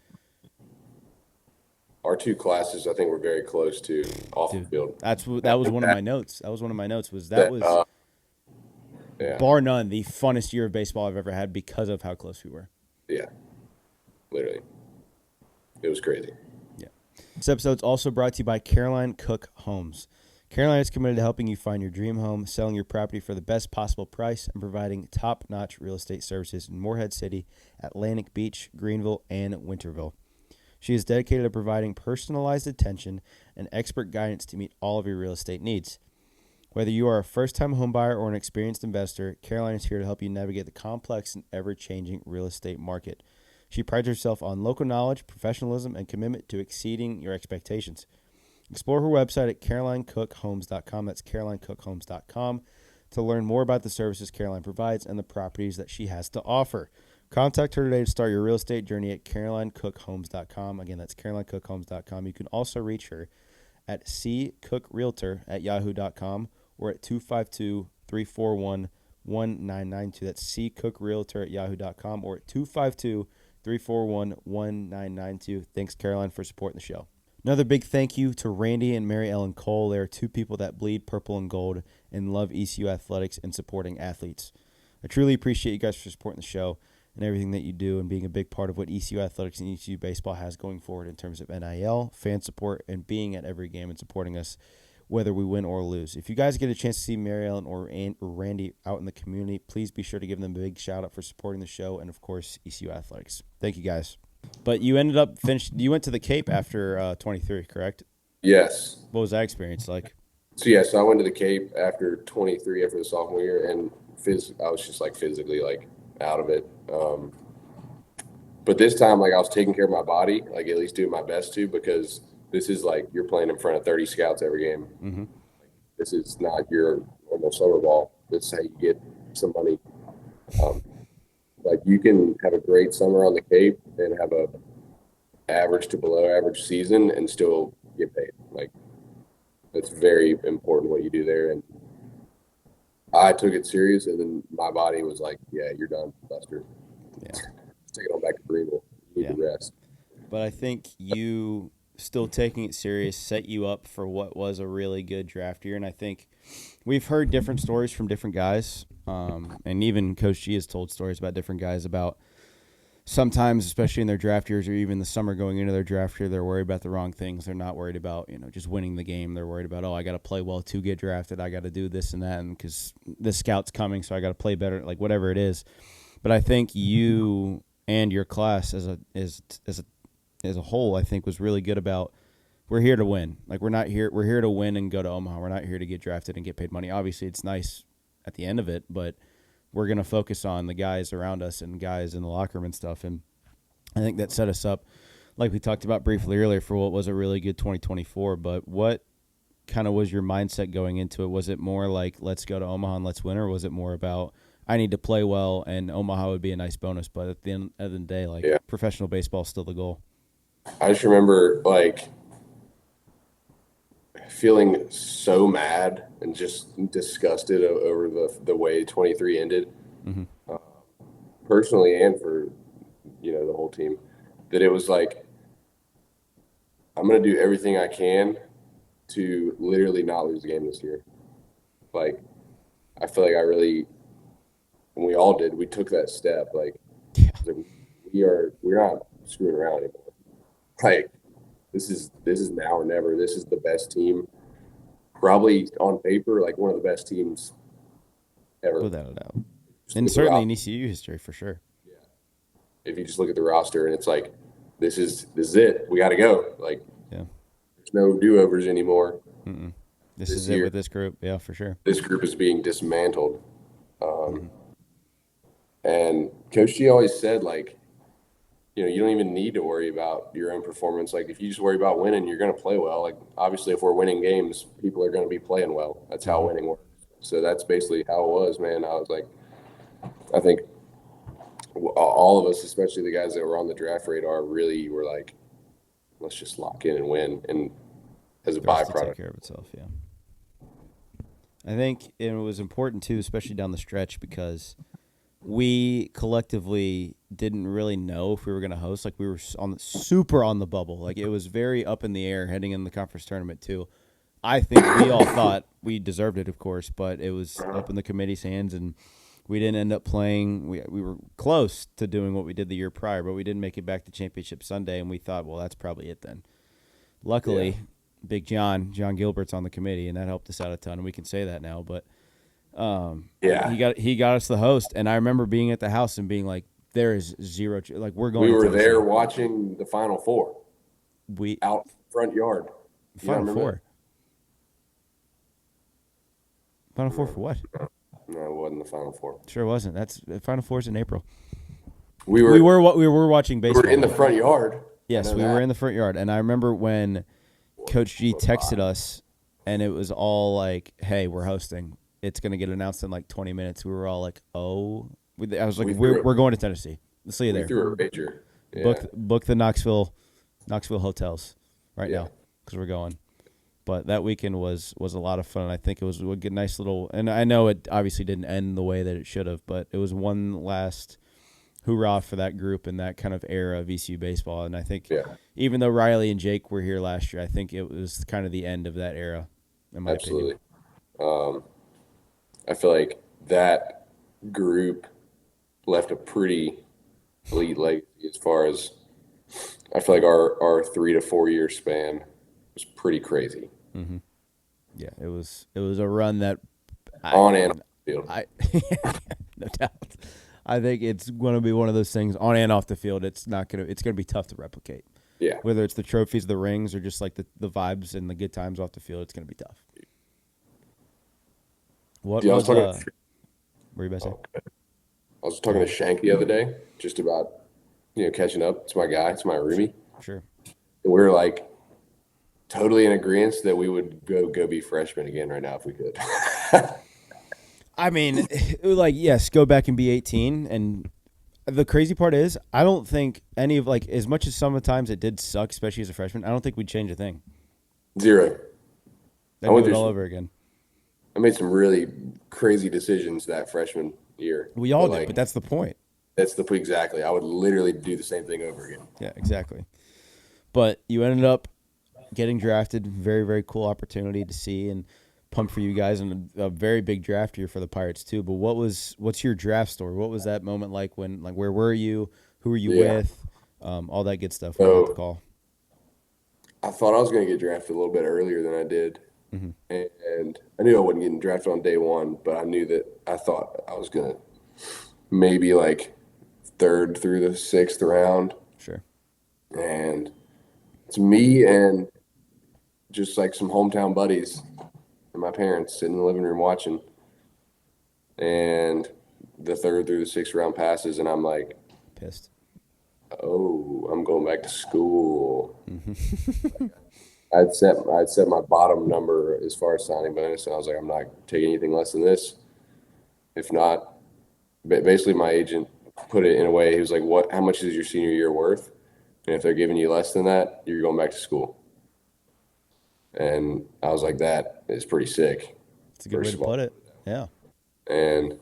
our two classes, I think, were very close to off the Dude, field. that was one of my notes. That was one of my notes. That That, was yeah. bar none the funnest year of baseball I've ever had because of how close we were. Yeah. Literally. It was crazy. Yeah. This episode is also brought to you by Caroline Cook Homes. Caroline is committed to helping you find your dream home, selling your property for the best possible price, and providing top-notch real estate services in Morehead City, Atlantic Beach, Greenville, and Winterville. She is dedicated to providing personalized attention and expert guidance to meet all of your real estate needs. Whether you are a first-time homebuyer or an experienced investor, Caroline is here to help you navigate the complex and ever-changing real estate market. She prides herself on local knowledge, professionalism, and commitment to exceeding your expectations. Explore her website at carolinecookhomes.com. That's carolinecookhomes.com to learn more about the services Caroline provides and the properties that she has to offer. Contact her today to start your real estate journey at carolinecookhomes.com. Again, that's carolinecookhomes.com. You can also reach her at ccookrealtor@yahoo.com or at 252-341-1992. That's ccookrealtor@yahoo.com or at 252-341-1992. Thanks, Caroline, for supporting the show. Another big thank you to Randy and Mary Ellen Cole. They are two people that bleed purple and gold and love ECU athletics and supporting athletes. I truly appreciate you guys for supporting the show and everything that you do and being a big part of what ECU athletics and ECU baseball has going forward in terms of NIL, fan support, and being at every game and supporting us whether we win or lose. If you guys get a chance to see Mary Ellen or Randy out in the community, please be sure to give them a big shout out for supporting the show and, of course, ECU athletics. Thank you, guys. But you ended up you went to the Cape after 23, correct? Yes. What was that experience like? So, yeah, so I went to the Cape after 23, after the sophomore year, and I was just, like, physically, like, out of it. But this time, like, I was taking care of my body, like, at least doing my best to, because this is, like, you're playing in front of 30 scouts every game. Mm-hmm. This is not your normal summer ball. This is how you get some money. Like, you can have a great summer on the Cape and have a average to below average season and still get paid. Like, it's very important what you do there. And I took it serious, and then my body was like, yeah, you're done, Buster. Yeah. Take it on back to Greenville. You need to rest. But I think you still taking it serious set you up for what was a really good draft year. And I think we've heard different stories from different guys. And even Coach G has told stories about different guys about sometimes, especially in their draft years or even the summer going into their draft year, they're worried about the wrong things. They're not worried about, just winning the game. They're worried about, I got to play well to get drafted. I got to do this and that, and because this scout's coming, so I got to play better, like whatever it is. But I think you and your class as a whole, I think was really good about, we're here to win. Like we're here to win and go to Omaha. We're not here to get drafted and get paid money. Obviously, it's nice at the end of it, but we're going to focus on the guys around us and guys in the locker room and stuff. And I think that set us up, like we talked about briefly earlier, for what was a really good 2024. But what kind of was your mindset going into it? Was it more like, let's go to Omaha and let's win, or was it more about, I need to play well and Omaha would be a nice bonus? But at the end of the day, professional baseball is still the goal. I just remember, like, feeling so mad and just disgusted over the way 23 ended, personally and for the whole team, that it was like I'm going to do everything I can to literally not lose the game this year. Like, I feel like I really, and we all did, we took that step. Yeah. Like we're not screwing around anymore. Like, this is now or never. This is the best team, probably on paper, like one of the best teams ever. Without a doubt. Just look And at the certainly roster. in ECU history for sure. If you just look at the roster and it's like, this is it. We got to go. Like, Yeah. there's no do overs anymore Mm-mm. This is this it year. with this group. Yeah, for sure. This group is being dismantled. Mm-hmm. And Coach G always said, like, you don't even need to worry about your own performance. Like, if you just worry about winning, you're going to play well. Like, obviously, if we're winning games, people are going to be playing well. That's how Mm-hmm. winning works. So that's basically how it was, man. I was like, I think all of us, especially the guys that were on the draft radar, really were like, let's just lock in and win. And as a The rest to take byproduct, care of itself. Yeah. I think it was important too, especially down the stretch, because we collectively didn't really know if we were going to host. Like we were super on the bubble. Like it was very up in the air heading in the conference tournament too. I think we all thought we deserved it, of course, but it was up in the committee's hands, and we didn't end up playing. We were close to doing what we did the year prior, but we didn't make it back to Championship Sunday, and we thought, well, that's probably it then. yeah, Luckily, Big John Gilbert's on the committee, and that helped us out a ton, and we can say that now. But yeah, he got us the host, and I remember being at the house and being like, there is zero like we're going we to were Tennessee. there watching the Final Four We out front yard. You don't Final remember Four. Final Four for what? that? No, it wasn't the Final Four. Sure wasn't. That's Final Four's in April. We We were were watching we were baseball. in the front yard. I Yes, know we were that. in the front yard, and I remember when Coach G texted us, and it was all like, "Hey, we're hosting. It's going to get announced in like 20 minutes." We were all like, "Oh," I was like, We "We're threw we're going to Tennessee. Let's see you we there. threw a wager. Yeah, Book the Knoxville hotels right yeah, now because we're going." But that weekend was a lot of fun. I think it was a good, nice little, and I know it obviously didn't end the way that it should have, but it was one last hoorah for that group and that kind of era of ECU baseball. And I think yeah. even though Riley and Jake were here last year, I think it was kind of the end of that era, in my opinion. Absolutely. I feel like that group left a pretty elite legacy as far as I feel like our 3 to 4 year span was pretty crazy Yeah, it was a run that on and off the field. I no doubt. I think it's going to be one of those things on and off the field. It's going to be tough to replicate. Yeah, Whether it's the trophies, the rings, or just like the vibes and the good times off the field, it's going to be tough. What dude, was were you about to say? I was talking to Shank the other day just about catching up. It's my guy. It's my roomie. Sure. And we were like totally in agreement that we would go be freshmen again right now if we could. I mean, like, yes, go back and be 18. And the crazy part is, I don't think any of, like, as much as some of the times it did suck, especially as a freshman, I don't think we'd change a thing. Zero. They'd went do it through all some- over again. I made some really crazy decisions that freshman year. We all did, like, but that's the point. that's the exactly. I would literally do the same thing over again. Yeah, exactly. But you ended up getting drafted. Very, very cool opportunity to see, and pumped for you guys, and a very big draft year for the Pirates too. But what's your draft story? What was that moment like when, like, where were you? Who were you Yeah. with? All that good stuff. When you got the So call. I thought I was going to get drafted a little bit earlier than I did, Mm-hmm. and I knew I wasn't getting drafted on day one, but I thought I was going to maybe like third through the sixth round, Sure. and it's me and just like some hometown buddies and my parents sitting in the living room watching, and the third through the sixth round passes, and I'm like, Pissed. oh, I'm going back to school. I'd set my bottom number as far as signing bonus, and I was like, I'm not taking anything less than this. If not, basically my agent put it in a way. He was like, "What? How much is your senior year worth? And if they're giving you less than that, you're going back to school." And I was like, "That is pretty sick." It's a good way to put it. Yeah. And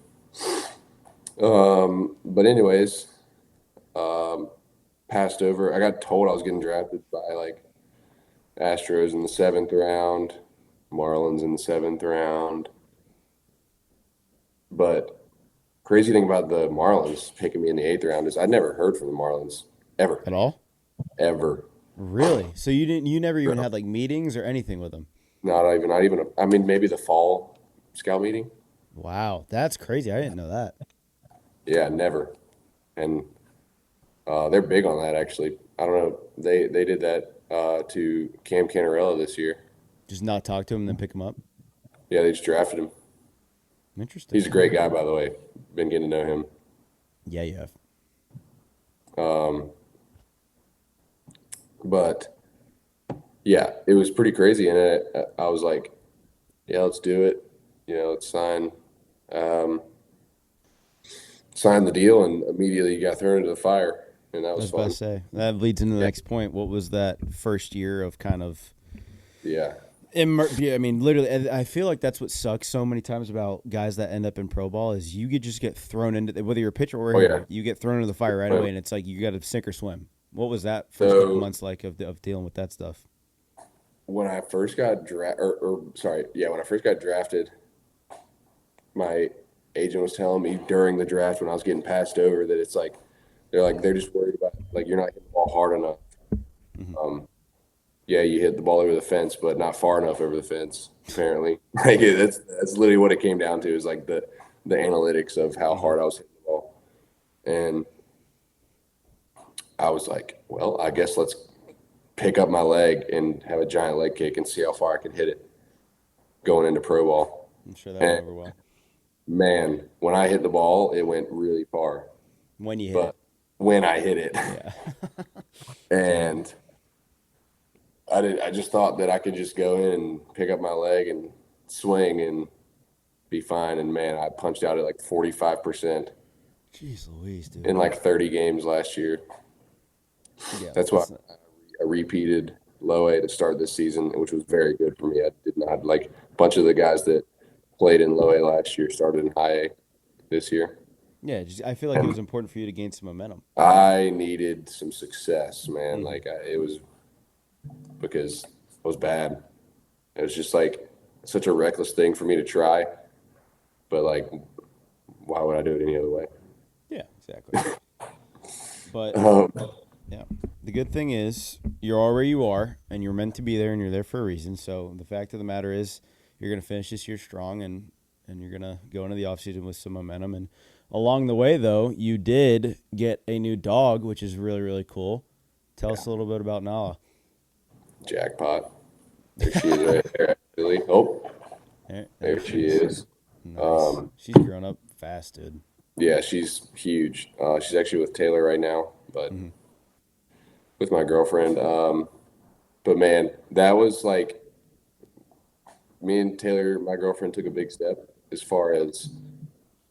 but anyways, passed over. I got told I was getting drafted by like Astros in the 7th round, Marlins in the 7th round. But crazy thing about the Marlins picking me in the 8th round is I'd never heard from the Marlins ever, At all? ever. Really? So you never even No, had like meetings or anything with them? not even. I mean, maybe the fall scout meeting. Wow, that's crazy. I didn't know that. Yeah, never. And they're big on that actually. I don't know. They did that to Cam Canarella this year. Just not talk to him and then pick him up. Yeah, they just drafted him. Interesting. He's a great guy, by the way. Been getting to know him. Yeah, you have. Um, but yeah, it was pretty crazy, and I was like, "Yeah, let's do it. Let's um, sign the deal." And immediately you got thrown into the fire, and that I was was about to fun. say that leads into the Yeah, next point. What was that first year of kind of yeah. yeah, I mean, literally, and I feel like that's what sucks so many times about guys that end up in pro ball is you could just get thrown into whether you're a pitcher or a Oh yeah. hitter, you get thrown into the fire right away, and it's like you got to sink or swim. What was that first couple So months like of dealing with that stuff? when I first got or sorry, yeah, when I first got drafted, my agent was telling me during the draft when I was getting passed over that it's like they're just worried about like you're not hitting the ball hard enough. Hmm. Um, yeah, you hit the ball over the fence, but not far enough over the fence. Apparently, like that's literally what it came down to is like the analytics of how Hmm. hard I was hitting the ball, and I was like, well, I guess let's pick up my leg and have a giant leg kick and see how far I can hit it going into pro ball. I'm sure that went And over well man, when I hit the ball, it went really far. when you hit But it. when I hit it, Yeah. and I just thought that I could just go in and pick up my leg and swing and be fine. And man, I punched out at like 45% Jeez Louise, dude. in like 30 games last year. Yeah, That's why that's not, I repeated low A to start this season, which was very good for me. I did not like a bunch of the guys that played in low A last year started in high A this year. yeah. Just, I feel like it was And important for you to gain some momentum. I needed some success, man. Hmm. Like it was because I was bad. It was just like such a reckless thing for me to try, but like, why would I do it any other way? Yeah, exactly. But Um, yeah. The good thing is you're all where you are and you're meant to be there and you're there for a reason. So the fact of the matter is you're going to finish this year strong and you're going to go into the offseason with some momentum. And along the way, though, you did get a new dog, which is really, really cool. Tell yeah, us a little bit about Nala. jackpot. There she is right there, actually. Oh, There there she she is. is. Nice. Um, She's grown up fast, dude. yeah, she's huge. She's actually with Taylor right now, but Hmm. with my girlfriend. But man, that was like me and Taylor, my girlfriend, took a big step as far as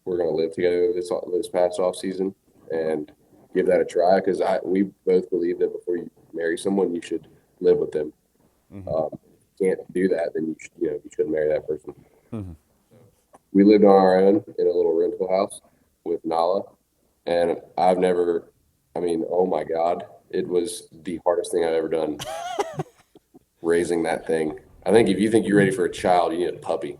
we're gonna live together this past off season and give that a try because I we both believe that before you marry someone, you should live with them. Hmm. If you can't do that, then you shouldn't marry that person. Hmm. We lived on our own in a little rental house with Nala, and I've never. I mean, oh my God, it was the hardest thing I've ever done raising that thing. I think if you think you're ready for a child, you need a puppy.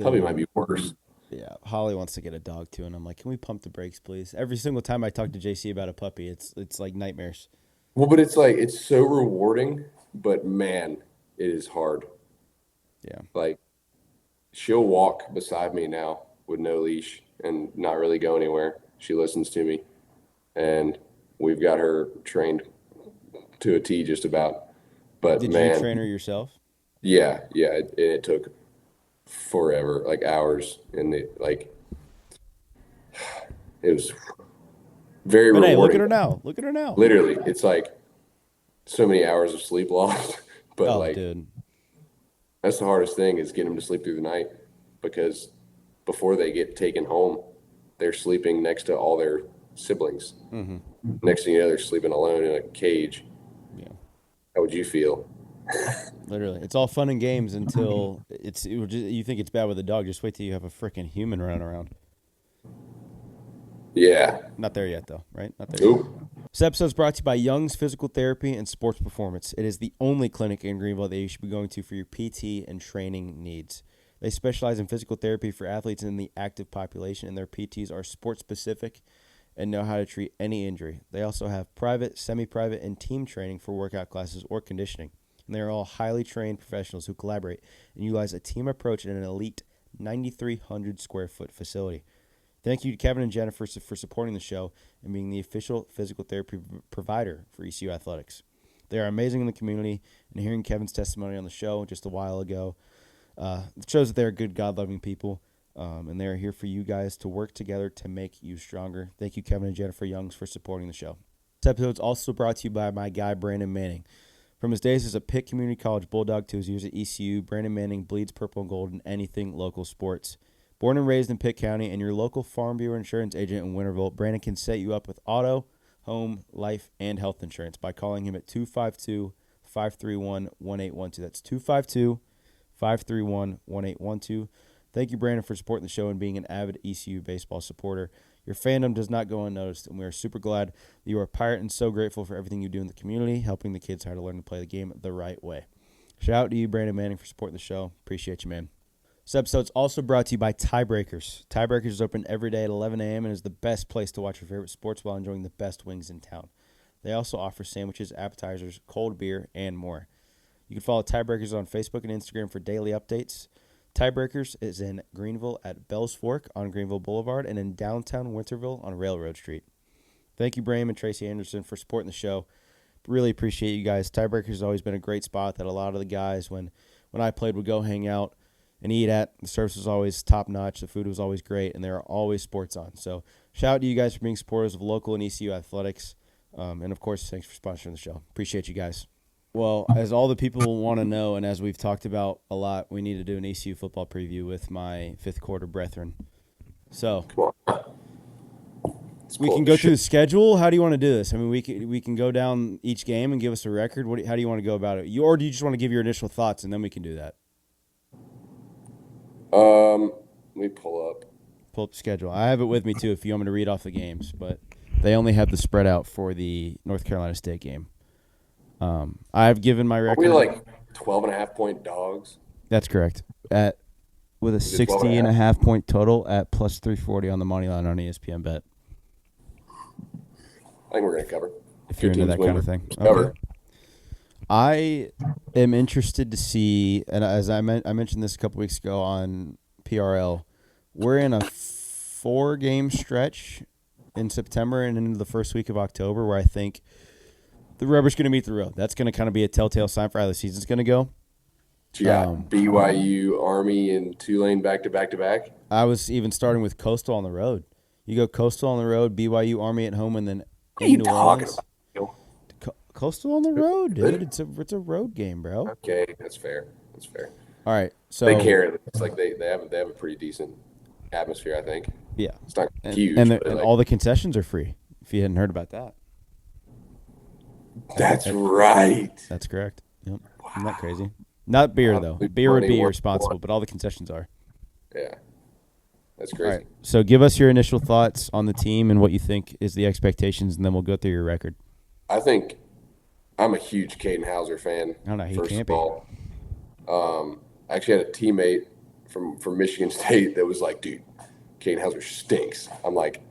Puppy might Dude. be worse. Yeah, Holly wants to get a dog too, and I'm like, can we pump the brakes, please? Every single time I talk to JC about a puppy, it's like nightmares. Well, but it's like it's so rewarding, but man, it is hard. Yeah. Like she'll walk beside me now with no leash and not really go anywhere. She listens to me, and we've got her trained to a T just about. But Did you man, train her yourself? yeah, it took forever, like hours, and it was very But hey, look at rewarding. her now. Look at her now. Literally, it's like so many hours of sleep lost, but Oh, like dude. that's the hardest thing is getting them to sleep through the night because before they get taken home, they're sleeping next to all their siblings. Hmm. Next thing you know, they're sleeping alone in a cage. Yeah. How would you feel? Literally, it's all fun and games until you think it's bad with a dog. Just wait till you have a freaking human running around. Yeah. Not there yet, though, right? Not there yet. Nope. This episode is brought to you by Young's Physical Therapy and Sports Performance. It is the only clinic in Greenville that you should be going to for your PT and training needs. They specialize in physical therapy for athletes in the active population, and their PTs are sports-specific and know how to treat any injury. They also have private, semi-private, and team training for workout classes or conditioning. And they are all highly trained professionals who collaborate and utilize a team approach in an elite 9,300 square foot facility. Thank you to Kevin and Jennifer for supporting the show and being the official physical therapy provider for ECU Athletics. They are amazing in the community, and hearing Kevin's testimony on the show just a while ago it shows that they're good, God-loving people, and they're here for you guys to work together to make you stronger. Thank you, Kevin and Jennifer Youngs, for supporting the show. This episode is also brought to you by my guy, Brandon Manning. From his days as a Pitt Community College Bulldog to his years at ECU, Brandon Manning bleeds purple and gold in anything local sports. Born and raised in Pitt County and your local Farm Bureau insurance agent in Winterville, Brandon can set you up with auto, home, life, and health insurance by calling him at 252-531-1812. That's 252-531-1812. Thank you, Brandon, for supporting the show and being an avid ECU baseball supporter. Your fandom does not go unnoticed, and we are super glad that you are a Pirate and so grateful for everything you do in the community, helping the kids how to learn to play the game the right way. Shout out to you, Brandon Manning, for supporting the show. Appreciate you, man. This episode is also brought to you by Tiebreakers. Tiebreakers is open every day at 11 a.m. and is the best place to watch your favorite sports while enjoying the best wings in town. They also offer sandwiches, appetizers, cold beer, and more. You can follow Tiebreakers on Facebook and Instagram for daily updates. Tiebreakers is in Greenville at Bells Fork on Greenville Boulevard and in downtown Winterville on Railroad Street. Thank you, Braham and Tracy Anderson, for supporting the show. Really appreciate you guys. Tiebreakers has always been a great spot that a lot of the guys, when I played, would go hang out and eat at. The service was always top-notch. The food was always great, and there are always sports on. So shout out to you guys for being supporters of local and ECU athletics. And, of course, thanks for sponsoring the show. Appreciate you guys. Well, as all the people want to know, and as we've talked about a lot, we need to do an ECU football preview with my fifth quarter brethren. So we can go through the schedule. How do you want to do this? I mean, we can go down each game and give us a record. How do you want to go about it? Or do you just want to give your initial thoughts, and then we can do that? Let me pull up the schedule. I have it with me, too, if you want me to read off the games. But they only have the spread out for the North Carolina State game. I've given my record. Are we like 12.5-point dogs? That's correct. With a 60.5 point total at plus 340 on the money line on ESPN Bet. I think we're going to cover. If you're into that kind of thing. Okay. I am interested to see, and as I mentioned this a couple weeks ago on PRL, we're in a 4-game stretch in September and into the first week of October where I think the rubber's going to meet the road. That's going to kind of be a telltale sign for how the season's going to go. Yeah, BYU, Army, and Tulane back-to-back-to-back. I was even starting with Coastal on the road. You go Coastal on the road, BYU, Army at home, and then in New Orleans. Coastal on the road, dude. It's a road game, bro. Okay, that's fair. All right, so they care. It's like they have a pretty decent atmosphere, I think. Yeah, it's not huge, and all the concessions are free. If you hadn't heard about that. That's right. That's correct. Yep. Wow. Isn't that crazy? Not beer, though. Beer would be irresponsible, but all the concessions are. Yeah. That's crazy. All right. So give us your initial thoughts on the team and what you think is the expectations, and then we'll go through your record. I think I'm a huge Caden Hauser fan. I don't know. He first can't of all. I actually had a teammate from Michigan State that was like, dude, Caden Hauser stinks. I'm like,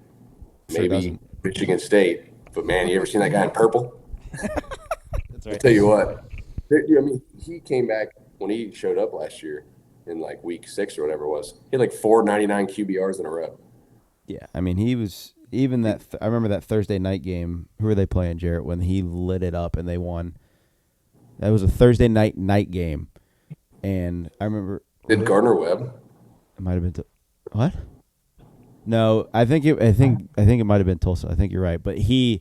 maybe Michigan State, but man, you ever seen that guy in purple? That's right. I'll tell you what. I mean, he came back when he showed up last year in like week 6 or whatever it was. He had like 499 QBRs in a row. Yeah, I mean, he was even that. I remember that Thursday night game. Who were they playing, Jarrett? When he lit it up and they won. That was a Thursday night game, and I remember. Did Gardner Webb? It might have been what? No, I think it might have been Tulsa. I think you're right, but he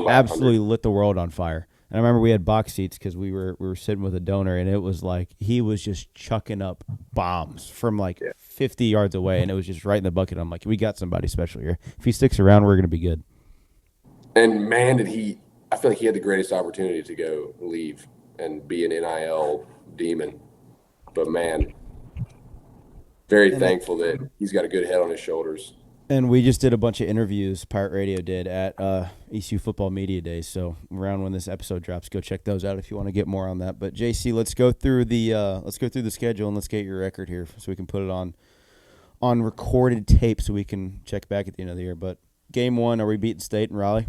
absolutely lit the world on fire. And I remember we had box seats because we were sitting with a donor, and it was like he was just chucking up bombs from like 50 yards away, and it was just right in the bucket. I'm like, we got somebody special here. If he sticks around, we're going to be good. And, man, I feel like he had the greatest opportunity to leave and be an NIL demon. But, man, very thankful that he's got a good head on his shoulders. And we just did a bunch of interviews. Pirate Radio did at ECU Football Media Days. So around when this episode drops, go check those out if you want to get more on that. But JC, let's go through the schedule and let's get your record here so we can put it on recorded tape so we can check back at the end of the year. But game 1, are we beating State in Raleigh?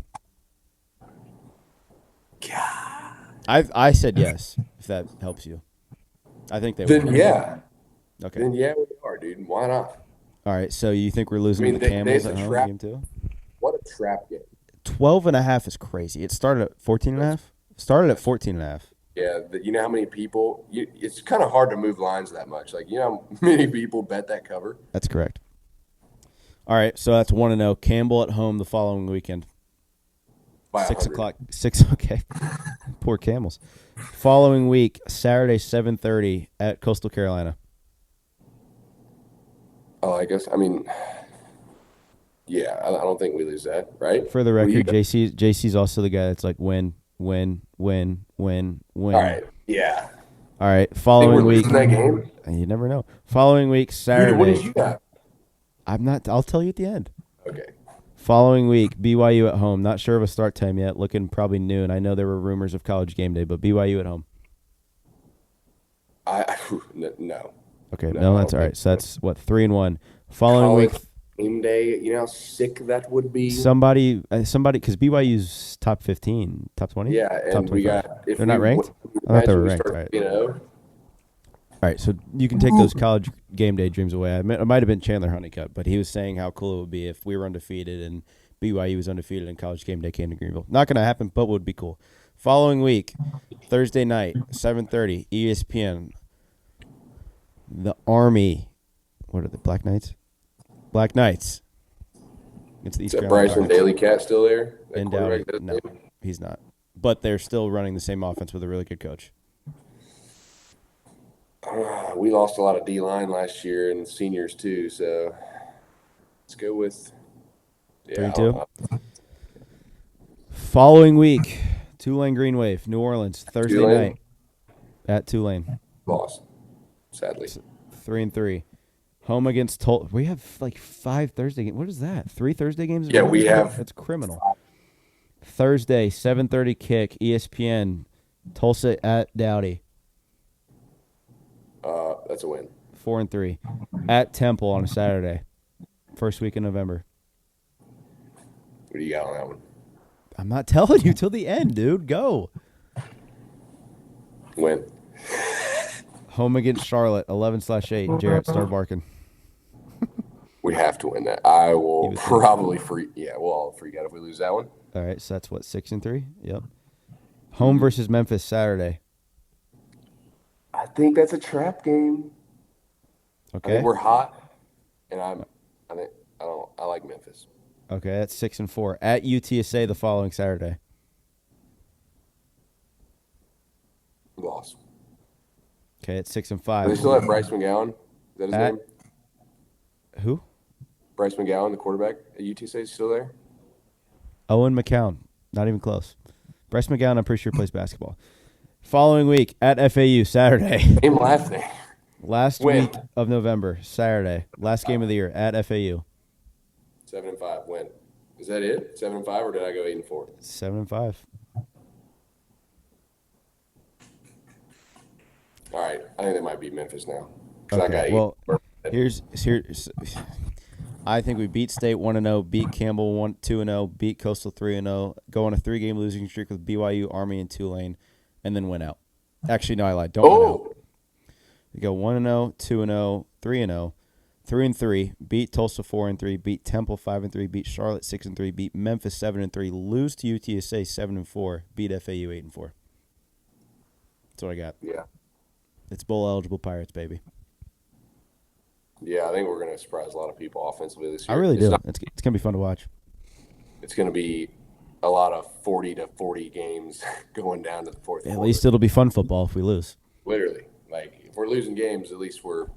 God. I said yes, if that helps you. I think they Then will. yeah. Okay. Then yeah, we are, dude. Why not? All right. So you think we're losing I mean, to the Camels it's a at home trap. game 2? What a trap game. 12.5 is crazy. It started at 14.5. Started at 14.5. Yeah, you know how many people? It's kind of hard to move lines that much. Like, you know how many people bet that cover? That's correct. All right, so that's 1-0. Campbell at home the following weekend. By 6 100. o'clock. 6. Okay. Poor Camels. Following week, Saturday 7:30 at Coastal Carolina. Oh, I guess. I mean, yeah, I don't think we lose that, right? For the What do you record, got? JC's also the guy that's like win. All right. Yeah. All right, Think we're following week. losing that game? You never know. Following week, Dude, what did Saturday. you got? I'll tell you at the end. Okay. Following week, BYU at home. Not sure of a start time yet. Looking probably noon. I know there were rumors of College game day, but BYU at home. No. Okay, No, no, I that's don't all think right. So that's what 3-1. Following College week, game day. You know how sick that would be? somebody, because BYU's top 15, top 20. Yeah, top and we 25. got. If They're not we, ranked. I thought they imagine were we ranked. start, All right. you know. All right, so you can take those college game day dreams away. It might have been Chandler Honeycutt, but he was saying how cool it would be if we were undefeated and BYU was undefeated and college game day came to Greenville. Not going to happen, but would be cool. Following week, Thursday night, 7:30, ESPN. The Army. What are the Black Knights? Black Knights. It's the Is East that Carolina Bryson Pirates. Daly Cat still there? That In quarterback Dowdy. that No, name? he's not. But they're still running the same offense with a really good coach. We lost a lot of D line last year and seniors too. So let's go with 3-2. Following week, Tulane Green Wave, New Orleans, Thursday Tulane? night at Tulane. Lost, sadly. 3-3. Home against We have like 5 Thursday games. What is that? 3 Thursday games? Yeah, we have. That's criminal. Thursday, 7:30 kick, ESPN, Tulsa at Dowdy, That's a win. 4-3. At Temple on a Saturday, first week in November. What do you got on that one? I'm not telling you till the end, dude. Go. Win. Home against Charlotte, 11/8. Jarrett, start barking. We have to win that. I will You would think. probably freak. Yeah, we'll all freak out if we lose that one. All right, so that's what, 6-3? Yep. Home versus Memphis Saturday. I think that's a trap game. I Okay. think we're hot, and I like Memphis. Okay, that's 6-4. At UTSA the following Saturday. Loss. Okay, it's Do they 6-5. still have Bryce McGowan? Is that his At- name? Who? Bryce McGowan, the quarterback at UTSA, is still there? Owen McCown. Not even close. Bryce McGowan, I'm pretty sure plays basketball. Following week at FAU Saturday. Name last name. Last Win. week of November Saturday. Last game of the year at FAU. 7-5. Win. Is that it? 7-5, or did I go 8-4? 7-5. All right. I think that might be Memphis now. 'Cause I got Okay. 8. Well, here's. I think we beat State 1-0, beat Campbell 2-0, beat Coastal 3-0, go on a 3-game losing streak with BYU, Army, and Tulane, and then win out. Actually, no, I lied. Don't win out. Oh, We go 1-0, 2-0, 3-0, 3-3, beat Tulsa 4-3, beat Temple 5-3, beat Charlotte 6-3, beat Memphis 7-3, lose to UTSA 7-4, beat FAU 8-4. That's what I got. yeah. It's bowl eligible Pirates, baby. Yeah, I think we're going to surprise a lot of people offensively this year. I really It's do. not- It's gonna be fun to watch. It's going to be a lot of 40 to 40 games going down to the fourth At quarter. least it'll be fun football if we lose. Literally. Like, if we're losing games, at least we're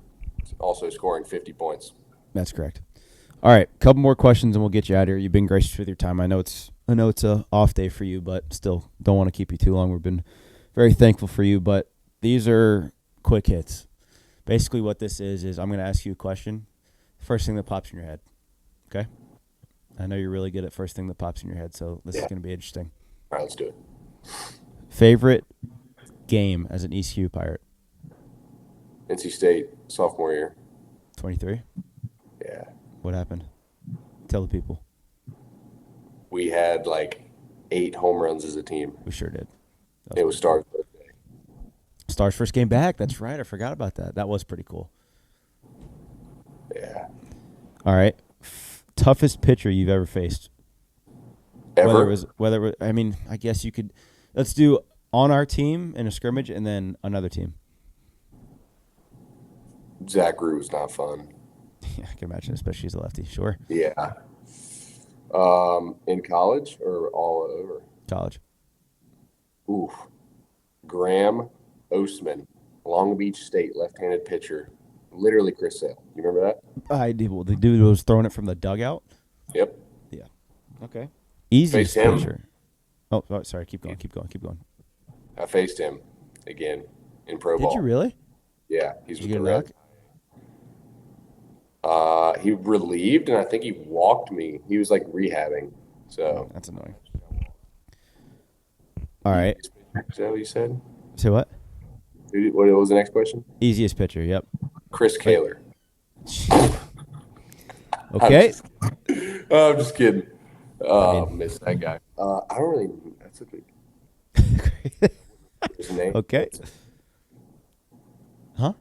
also scoring 50 points. That's correct. All right, couple more questions and we'll get you out of here. You've been gracious with your time. I know it's a off day for you, but still don't want to keep you too long. We've been very thankful for you, but these are quick hits. Basically what this is I'm going to ask you a question. First thing that pops in your head. Okay. I know you're really good at first thing that pops in your head, so this is Yeah. going to be interesting. All right, let's do it. Favorite game as an ECU Pirate? NC State, sophomore year. 23. Yeah. What happened? Tell the people. We had like 8 home runs as a team. We sure did. It was Star's birthday. Star's first game back. That's right. I forgot about that. That was pretty cool. Yeah. All right. Toughest pitcher you've ever faced? Ever? I mean, I guess you could. Let's do on our team in a scrimmage and then another team. Zach Rue was not fun. Yeah, I can imagine, especially as a lefty. Sure. Yeah. In college or all over? College. Oof. Graham Oseman, Long Beach State left-handed pitcher. Literally Chris Sale. You remember that? I did. Well, the dude was throwing it from the dugout. Yep. Yeah. Okay. Easiest Faced him. pitcher. Oh, sorry. Keep going. I faced him again in pro Did ball. you really? Yeah, he's Did with you the get a Reds. He relieved, and I think he walked me. He was like rehabbing. So That's annoying. All right. Is that what you said? So what? What was the next question? Easiest pitcher. Yep. Chris Kaler. Okay. I'm just kidding. I mean- Miss that guy. I don't really. That's a big. His name. Okay. Huh?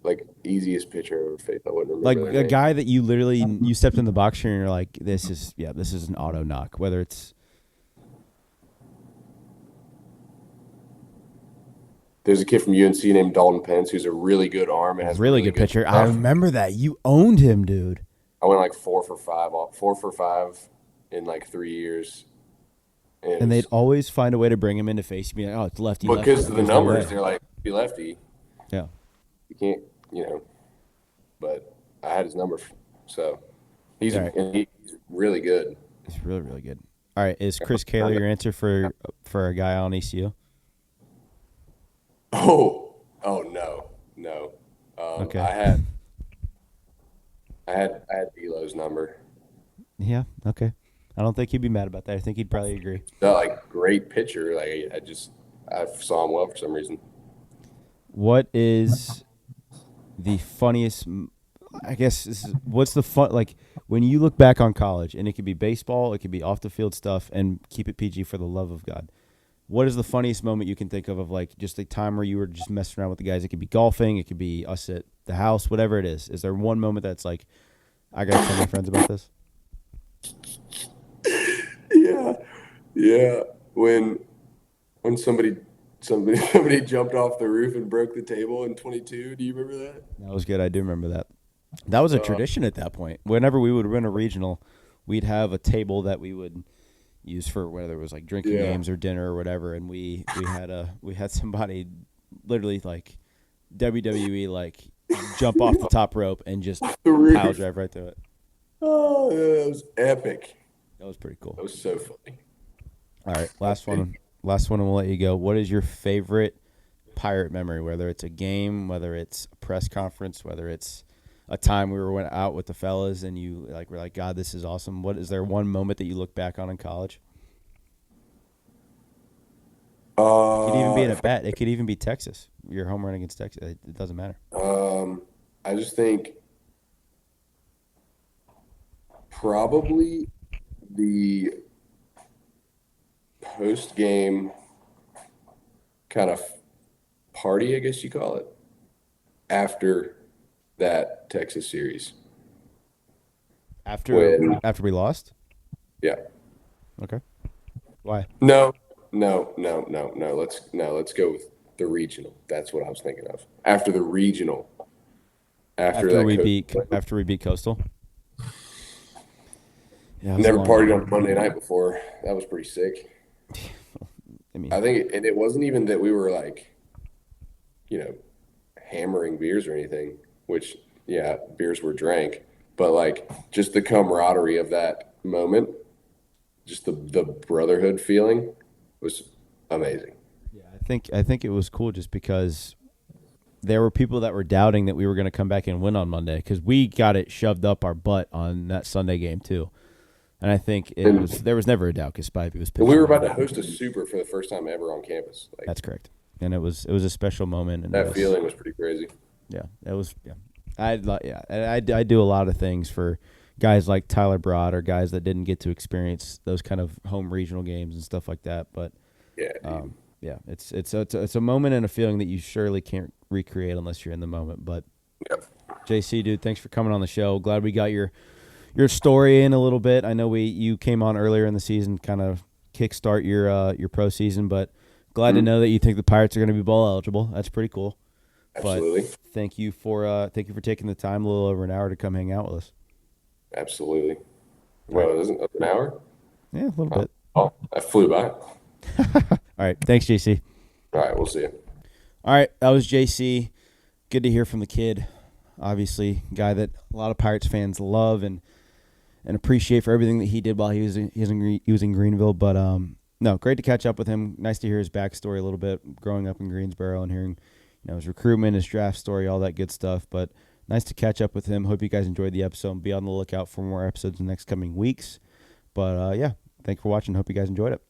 Like easiest pitcher I ever faced. I wouldn't remember. Like their a name. guy that you literally you stepped in the box here and you're like, this is an auto knock. Whether it's There's a kid from UNC named Dalton Pence who's a really good arm and has really good pitcher. I stuff. remember that. You owned him, dude. I went like 4 for 5 in like 3 years. And they'd always find a way to bring him into face. You'd be like, oh, it's lefty. because lefty. of the There's no numbers, way. they're like be lefty. Yeah. You can't, But I had his number, so he's All right. he's really good. It's really, really good. All right. Is Chris Kaler your answer for a guy on ECU? Oh no. Okay. I had Elo's number. Yeah. Okay. I don't think he'd be mad about that. I think he'd probably agree. Like great pitcher. Like I saw him well for some reason. What is the funniest? I guess what's the fun? Like when you look back on college, and it could be baseball, it could be off the field stuff, and keep it PG for the love of God. What is the funniest moment you can think of like just a time where you were just messing around with the guys? It could be golfing, it could be us at the house, whatever it is. Is there one moment that's like, I gotta tell my friends about this? Yeah. When somebody jumped off the roof and broke the table in 22. Do you remember that? That was good. I do remember that. That was a tradition at that point. Whenever we would win a regional, we'd have a table that we would use for whether it was like drinking games or dinner or whatever, and we had somebody literally like WWE like jump off the top rope and just pile drive right through it. Oh, yeah, that was epic. That was pretty cool. That was so funny. All right, last one, and we'll let you go. What is your favorite Pirate memory? Whether it's a game, whether it's a press conference, whether it's a time we went out with the fellas and you like were like, God, this is awesome. What is there one moment that you look back on in college? It could even be in a bet. It could even be Texas. Your home run against Texas. It doesn't matter. I just think probably the post-game kind of party, I guess you call it, after that Texas series. After we lost? Yeah. Okay. Why? No. Let's go with the regional. That's what I was thinking of. After the regional. After we beat Coastal. Yeah, Never partied on Monday night before. That was pretty sick. I think, and it wasn't even that we were like, hammering beers or anything, which, yeah, beers were drank, but like just the camaraderie of that moment, just the brotherhood feeling was amazing. Yeah, I think it was cool just because there were people that were doubting that we were going to come back and win on Monday because we got it shoved up our butt on that Sunday game too. And I think there was never a doubt because Spivey was pitching. We were about to host a super for the first time ever on campus. Like, that's correct. And it was a special moment. And that feeling was pretty crazy. Yeah, it was. Yeah, I do a lot of things for guys like Tyler Broad or guys that didn't get to experience those kind of home regional games and stuff like that. But yeah, it's a moment and a feeling that you surely can't recreate unless you're in the moment. But JC, dude, thanks for coming on the show. Glad we got your story in a little bit. I know you came on earlier in the season, kind of kickstart your pro season, but glad to know that you think the Pirates are going to be bowl eligible. That's pretty cool. Absolutely. But thank you for taking the time, a little over an hour, to come hang out with us. Absolutely. Well, isn't it an hour? Yeah, a little bit. Oh, that flew by. All right. Thanks, JC. All right, we'll see you. All right, that was JC. Good to hear from the kid. Obviously, a guy that a lot of Pirates fans love and appreciate for everything that he did while he was in Greenville. But no, great to catch up with him. Nice to hear his backstory a little bit, growing up in Greensboro and hearing his recruitment, his draft story, all that good stuff. But nice to catch up with him. Hope you guys enjoyed the episode and be on the lookout for more episodes in the next coming weeks. But yeah, thanks for watching. Hope you guys enjoyed it.